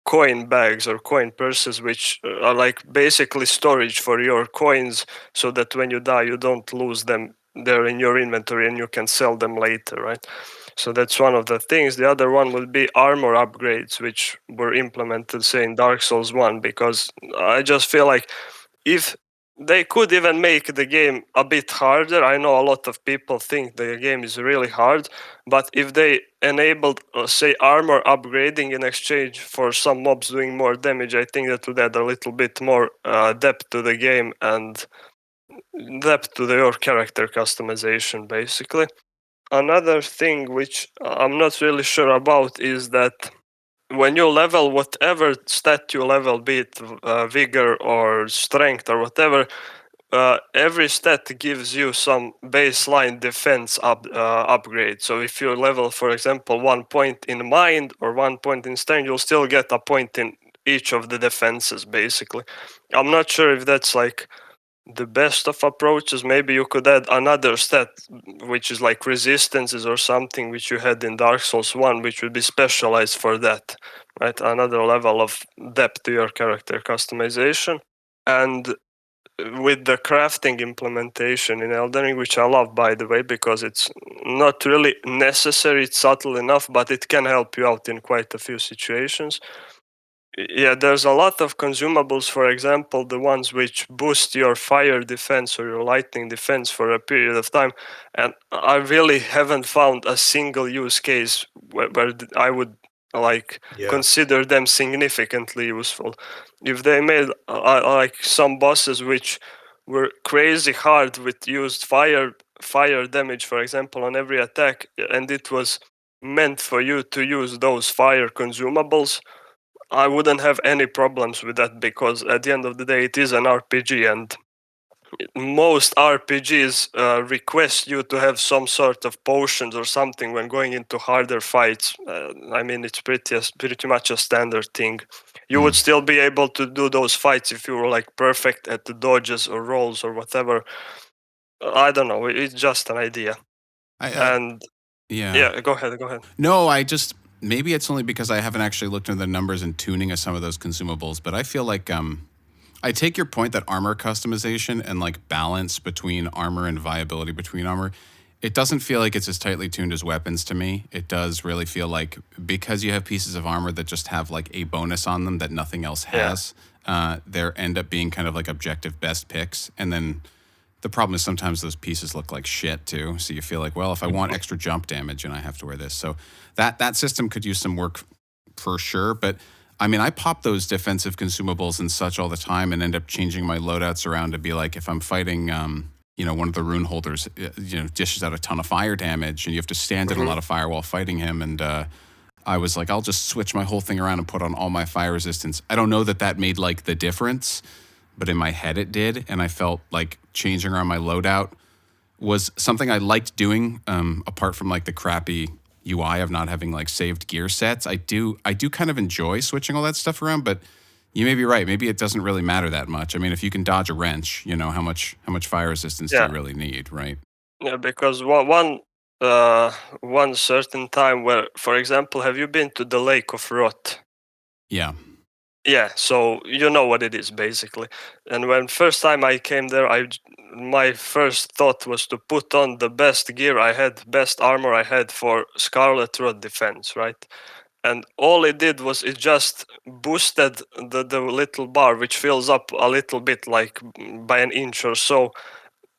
Speaker 4: coin bags or coin purses which are like basically storage for your coins so that when you die you don't lose them. They're in your inventory and you can sell them later, right? So that's one of the things. The other one would be armor upgrades, which were implemented, say, in Dark Souls 1, because I just feel like if they could even make the game a bit harder. I know a lot of people think the game is really hard, but if they enabled, say, armor upgrading in exchange for some mobs doing more damage, I think that would add a little bit more depth to the game and depth to your character customization, basically. Another thing which I'm not really sure about is that when you level whatever stat you level, be it vigor or strength or whatever, every stat gives you some baseline defense upgrade. So if you level, for example, 1 point in mind or 1 point in strength, you'll still get a point in each of the defenses, basically. I'm not sure if that's like the best of approaches. Maybe you could add another stat which is like resistances or something which you had in Dark Souls 1, which would be specialized for that, right? Another level of depth to your character customization. And with the crafting implementation in Elden Ring, which I love, by the way, because it's not really necessary, it's subtle enough, but it can help you out in quite a few situations. Yeah, there's a lot of consumables, for example, the ones which boost your fire defense or your lightning defense for a period of time. And I really haven't found a single use case where I would like consider them significantly useful. If they made like some bosses which were crazy hard with used fire damage, for example, on every attack, and it was meant for you to use those fire consumables, I wouldn't have any problems with that, because at the end of the day, it is an RPG, and most RPGs request you to have some sort of potions or something when going into harder fights. I mean, it's pretty much a standard thing. You would still be able to do those fights if you were like perfect at the dodges or rolls or whatever. I don't know. It's just an idea. Yeah, go ahead.
Speaker 1: No, maybe it's only because I haven't actually looked into the numbers and tuning of some of those consumables, but I feel like I take your point that armor customization and like balance between armor and viability between armor, it doesn't feel like it's as tightly tuned as weapons to me. It does really feel like because you have pieces of armor that just have like a bonus on them that nothing else has, they end up being kind of like objective best picks. And then the problem is sometimes those pieces look like shit too. So you feel like, well, if I want extra jump damage and I have to wear this. So that system could use some work for sure. But I mean, I pop those defensive consumables and such all the time and end up changing my loadouts around to be like, if I'm fighting, one of the rune holders, dishes out a ton of fire damage and you have to stand in a lot of fire while fighting him. And I was like, I'll just switch my whole thing around and put on all my fire resistance. I don't know that made like the difference, but in my head it did. And I felt like changing around my loadout was something I liked doing, apart from like the crappy UI of not having like saved gear sets. I do kind of enjoy switching all that stuff around, but you may be right. Maybe it doesn't really matter that much. I mean, if you can dodge a wrench, how much fire resistance do you really need, right?
Speaker 4: Yeah, because one certain time where, for example, have you been to the Lake of Rot?
Speaker 1: Yeah.
Speaker 4: Yeah, so you know what it is basically. And when first time I came there, my first thought was to put on the best gear I had, best armor I had for Scarlet Rot defense, right? And all it did was it just boosted the little bar, which fills up a little bit, like by an inch or so.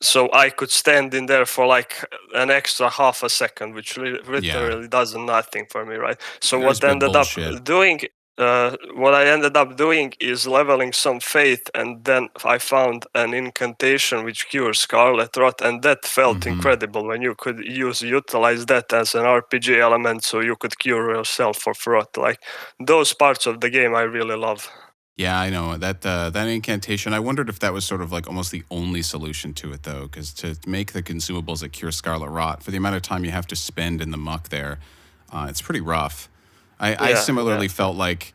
Speaker 4: So I could stand in there for like an extra half a second, which literally does nothing for me, right? So
Speaker 1: There's good bullshit.
Speaker 4: what I ended up doing is leveling some faith, and then I found an incantation which cures Scarlet Rot, and that felt incredible when you could utilize that as an RPG element, so you could cure yourself for Rot. Like those parts of the game, I really love.
Speaker 1: Yeah, I know that incantation. I wondered if that was sort of like almost the only solution to it, though, because to make the consumables that cure Scarlet Rot, for the amount of time you have to spend in the muck there, it's pretty rough. I similarly felt like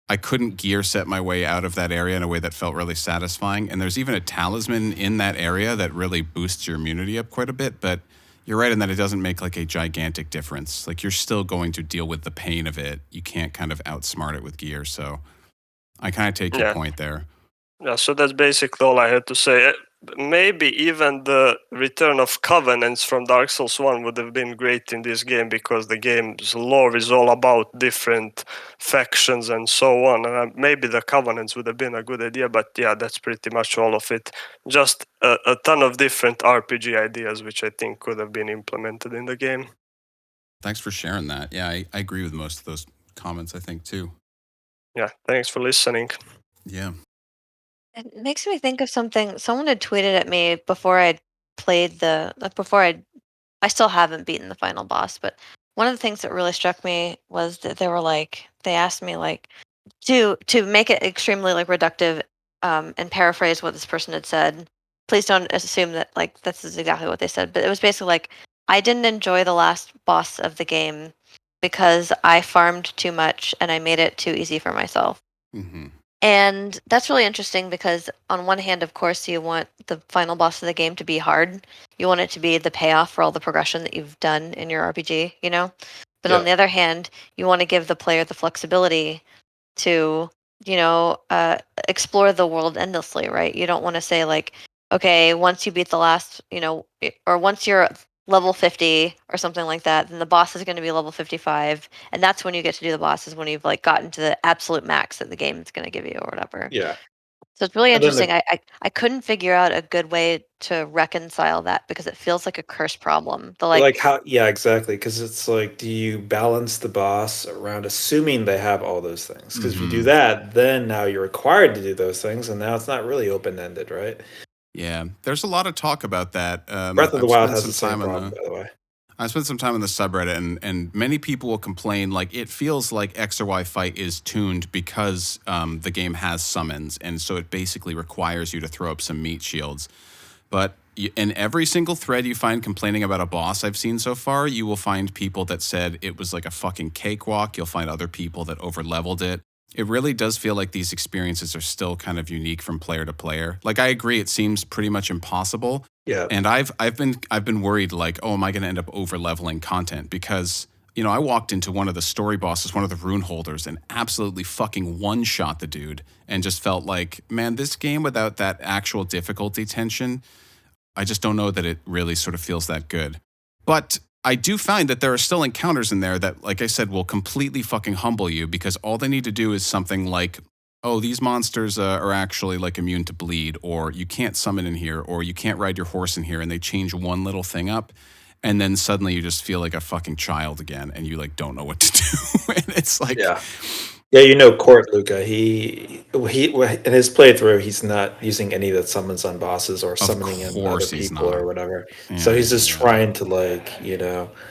Speaker 1: I couldn't gear set my way out of that area in a way that felt really satisfying. And there's even a talisman in that area that really boosts your immunity up quite a bit. But you're right in that it doesn't make like a gigantic difference. Like you're still going to deal with the pain of it. You can't kind of outsmart it with gear. So I kind of take your point there.
Speaker 4: Yeah, so that's basically all I had to say. Maybe even the return of Covenants from Dark Souls 1 would have been great in this game, because the game's lore is all about different factions and so on. And maybe the Covenants would have been a good idea, but yeah, that's pretty much all of it. Just a ton of different RPG ideas, which I think could have been implemented in the game.
Speaker 1: Thanks for sharing that. Yeah, I agree with most of those comments, I think, too.
Speaker 4: Yeah, thanks for listening.
Speaker 1: Yeah.
Speaker 3: It makes me think of something. Someone had tweeted at me before I'd played I still haven't beaten the final boss, but one of the things that really struck me was that they asked me like to make it extremely like reductive, and paraphrase what this person had said. Please don't assume that like this is exactly what they said, but it was basically like, I didn't enjoy the last boss of the game because I farmed too much and I made it too easy for myself.
Speaker 1: Mm-hmm.
Speaker 3: And that's really interesting because on one hand, of course, you want the final boss of the game to be hard. You want it to be the payoff for all the progression that you've done in your RPG, you know? But on the other hand, you want to give the player the flexibility to, explore the world endlessly, right? You don't want to say like, okay, once you beat the last, or once you're level 50 or something like that, then the boss is going to be level 55, and that's when you get to do the bosses, when you've like gotten to the absolute max that the game is going to give you or whatever.
Speaker 2: Yeah.
Speaker 3: So it's really
Speaker 2: And then
Speaker 3: interesting. I couldn't figure out a good way to reconcile that because it feels like a curse problem.
Speaker 2: like how, yeah, exactly. Because it's like, do you balance the boss around assuming they have all those things? Because if you do that, then now you're required to do those things, and now it's not really open ended, right?
Speaker 1: Yeah, there's a lot of talk about that.
Speaker 2: Breath of the Wild has the same problem, by the way.
Speaker 1: I spent some time on the subreddit, and many people will complain like it feels like X or Y fight is tuned because the game has summons, and so it basically requires you to throw up some meat shields. But in every single thread you find complaining about a boss I've seen so far, you will find people that said it was like a fucking cakewalk. You'll find other people that over-leveled it. It really does feel like these experiences are still kind of unique from player to player. Like I agree, it seems pretty much impossible.
Speaker 2: Yeah.
Speaker 1: And I've been worried like, oh, am I going to end up over leveling content? Because I walked into one of the story bosses, one of the rune holders, and absolutely fucking one shot the dude, and just felt like, man, this game without that actual difficulty tension, I just don't know that it really sort of feels that good. But I do find that there are still encounters in there that, like I said, will completely fucking humble you, because all they need to do is something like, oh, these monsters are actually like immune to bleed, or you can't summon in here, or you can't ride your horse in here, and they change one little thing up, and then suddenly you just feel like a fucking child again, and you like don't know what to do. And it's like,
Speaker 2: yeah, Court Luca. He in his playthrough, he's not using any of the summons on bosses or summoning in other people or whatever.
Speaker 1: Yeah,
Speaker 2: so he's just trying to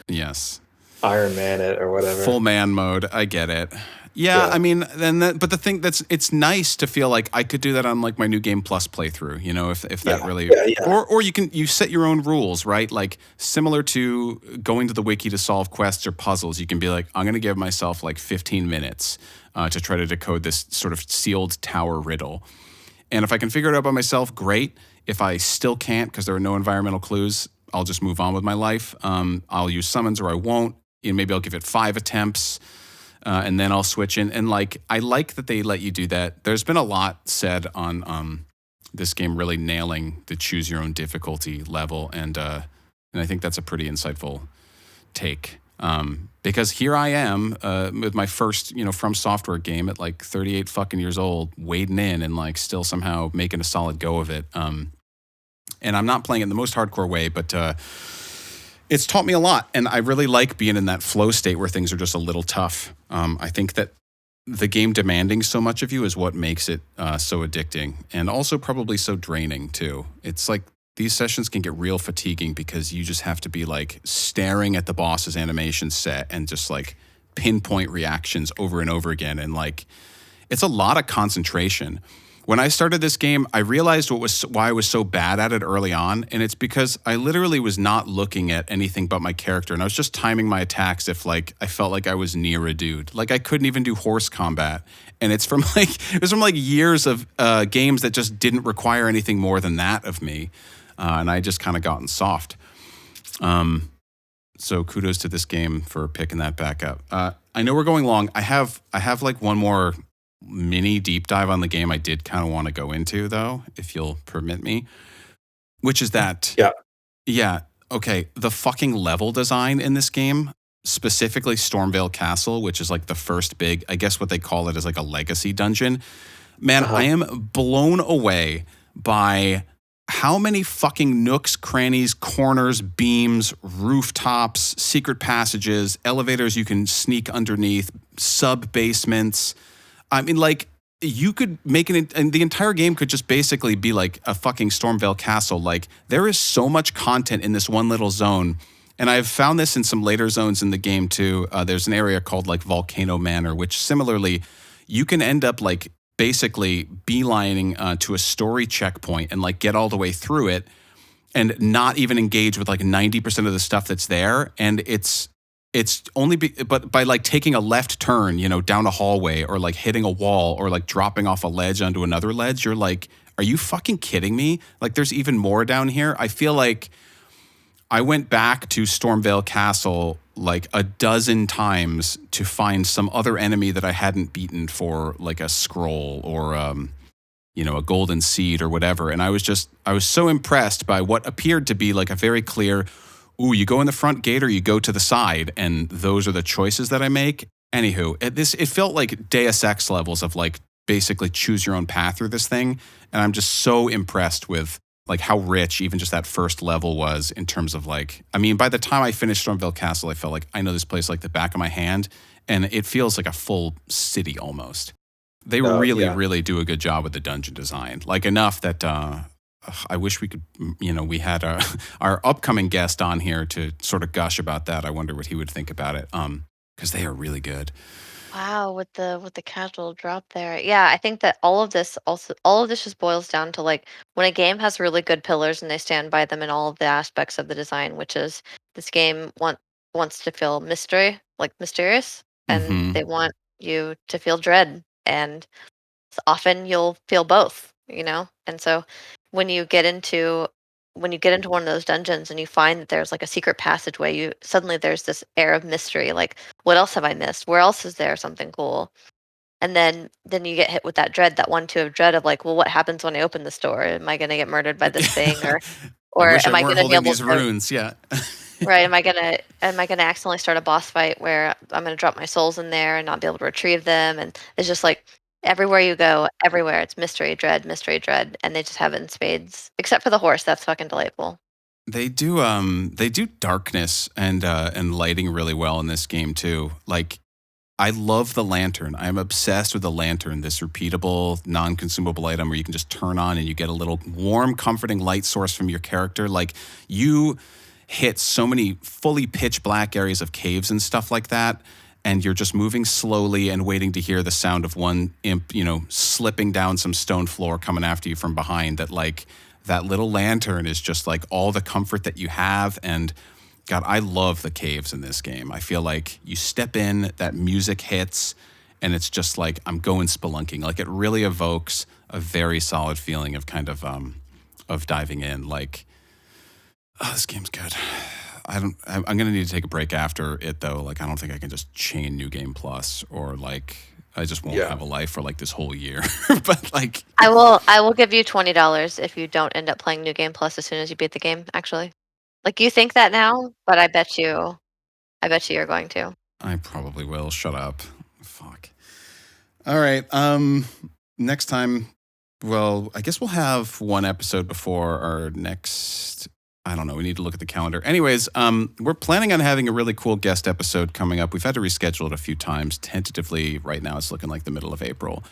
Speaker 1: yes,
Speaker 2: Iron Man it or whatever.
Speaker 1: Full man mode. I get it. Yeah, I mean, but the thing it's nice to feel like I could do that on like my New Game Plus playthrough, if that really, or you set your own rules, right? Like similar to going to the wiki to solve quests or puzzles, you can be like, I'm going to give myself like 15 minutes to try to decode this sort of sealed tower riddle. And if I can figure it out by myself, great. If I still can't because there are no environmental clues, I'll just move on with my life. I'll use summons or I won't. Maybe I'll give it 5 attempts. And then I'll switch in. And like, I like that they let you do that. There's been a lot said on this game really nailing the choose your own difficulty level. And I think that's a pretty insightful take. Because here I am with my first, From Software game at like 38 fucking years old, wading in and like still somehow making a solid go of it. And I'm not playing it in the most hardcore way, but it's taught me a lot, and I really like being in that flow state where things are just a little tough. I think that the game demanding so much of you is what makes it so addicting, and also probably so draining too. It's like these sessions can get real fatiguing because you just have to be like staring at the boss's animation set and just like pinpoint reactions over and over again, and like it's a lot of concentration. When I started this game, I realized why I was so bad at it early on, and it's because I literally was not looking at anything but my character, and I was just timing my attacks if like I felt like I was near a dude. Like I couldn't even do horse combat, and it was from years of games that just didn't require anything more than that of me, and I just kind of gotten soft. So kudos to this game for picking that back up. I know we're going long. I have like one more mini deep dive on the game I did kind of want to go into, though, if you'll permit me, which is that okay, the fucking level design in this game, specifically Stormvale Castle, which is like the first big, I guess what they call it is like a legacy dungeon. Man, I am blown away by how many fucking nooks, crannies, corners, beams, rooftops, secret passages, elevators you can sneak underneath, sub basements. I mean, like, you could make and the entire game could just basically be like a fucking Stormvale Castle. Like, there is so much content in this one little zone. And I've found this in some later zones in the game, too. There's an area called, like, Volcano Manor, which similarly, you can end up, like, basically beelining to a story checkpoint and, like, get all the way through it and not even engage with, like, 90% of the stuff that's there. And it's only but by like taking a left turn, down a hallway or like hitting a wall or like dropping off a ledge onto another ledge, you're like, are you fucking kidding me? Like there's even more down here. I feel like I went back to Stormvale Castle like a dozen times to find some other enemy that I hadn't beaten for like a scroll or, a golden seed or whatever. And I was so impressed by what appeared to be like a very clear, you go in the front gate or you go to the side, and those are the choices that I make. Anywho, it felt like Deus Ex levels of like basically choose your own path through this thing, and I'm just so impressed with like how rich even just that first level was in terms of like, I mean, by the time I finished Stormvale Castle, I felt like I know this place like the back of my hand, and it feels like a full city almost. They really do a good job with the dungeon design, like enough that I wish we could, we had our upcoming guest on here to sort of gush about that. I wonder what he would think about it, because they are really good.
Speaker 3: Wow, with the casual drop there. Yeah, I think that all of this just boils down to like when a game has really good pillars and they stand by them in all of the aspects of the design, which is this game wants to feel mysterious, and they want you to feel dread, and often you'll feel both, And so when you get into one of those dungeons and you find that there's like a secret passageway, suddenly there's this air of mystery, like what else have I missed? Where else is there something cool? And then you get hit with that dread, that 1-2 of dread of like, well, what happens when I open this door? Am I going to get murdered by this thing, or am I going to be able
Speaker 1: these
Speaker 3: to
Speaker 1: runes? Yeah.
Speaker 3: Right? Am I gonna accidentally start a boss fight where I'm gonna drop my souls in there and not be able to retrieve them? And it's just like everywhere you go, everywhere it's mystery, dread, and they just have it in spades. Except for the horse, that's fucking delightful.
Speaker 1: They do darkness and lighting really well in this game too. Like, I love the lantern. I'm obsessed with the lantern, this repeatable, non-consumable item where you can just turn on and you get a little warm, comforting light source from your character. Like, you hit so many fully pitch black areas of caves and stuff like that, and you're just moving slowly and waiting to hear the sound of one imp, slipping down some stone floor coming after you from behind. That little lantern is just like all the comfort that you have. And God, I love the caves in this game. I feel like you step in, that music hits, and it's just like I'm going spelunking. Like, it really evokes a very solid feeling of kind of diving in. Like, Oh, this game's good. I'm gonna need to take a break after it though. Like, I don't think I can just chain New Game Plus, or like I just won't have a life for like this whole year. But like,
Speaker 3: I will give you $20 if you don't end up playing New Game Plus as soon as you beat the game. Actually, like you think that now, but I bet you you're going to.
Speaker 1: I probably will. Shut up. Fuck. All right. Next time, well, I guess we'll have one episode before our next. I don't know. We need to look at the calendar. Anyways, we're planning on having a really cool guest episode coming up. We've had to reschedule it a few times. Tentatively, right now, it's looking like the middle of April.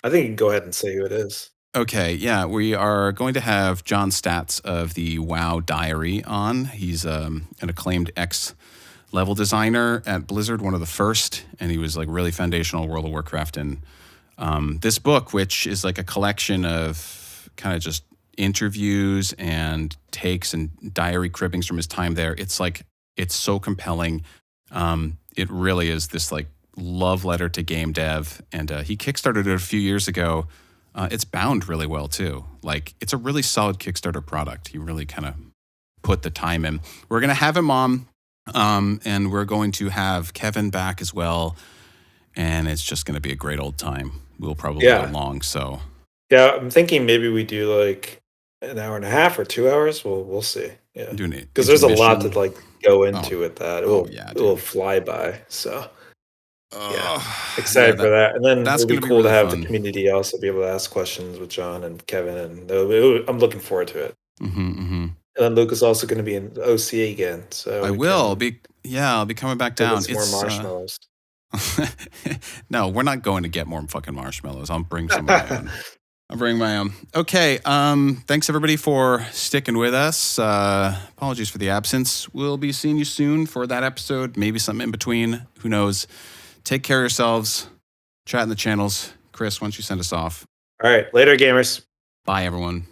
Speaker 2: I think you can go ahead and say who it is.
Speaker 1: Okay, yeah, we are going to have John Statz of the WoW Diary on. He's an acclaimed level designer at Blizzard, one of the first, and he was like really foundational World of Warcraft. And this book, which is like a collection of kind of just interviews and takes and diary cribbings from his time there, it's so compelling. It really is this like love letter to game dev, and he kickstarted it a few years ago. It's bound really well too. Like, it's a really solid Kickstarter product. He really kind of put the time in. We're gonna have him on. And we're going to have Kevin back as well, and it's just going to be a great old time. We'll probably go long. So
Speaker 2: yeah, I'm thinking maybe we do like an hour and a half or 2 hours. We'll see. Yeah, because there's a lot to like go into with that. It will fly by. So excited for that. And then it'll be cool to have the community also be able to ask questions with John and Kevin, and I'm looking forward to it. And then Luke is also going to be in OC again. So
Speaker 1: I'll be coming back down.
Speaker 2: More marshmallows.
Speaker 1: No, we're not going to get more fucking marshmallows. I'll bring some of my own. I'll bring my own. Okay. Thanks everybody for sticking with us. Apologies for the absence. We'll be seeing you soon for that episode. Maybe something in between. Who knows? Take care of yourselves. Chat in the channels. Chris, why don't you send us off?
Speaker 2: All right. Later, gamers.
Speaker 1: Bye, everyone.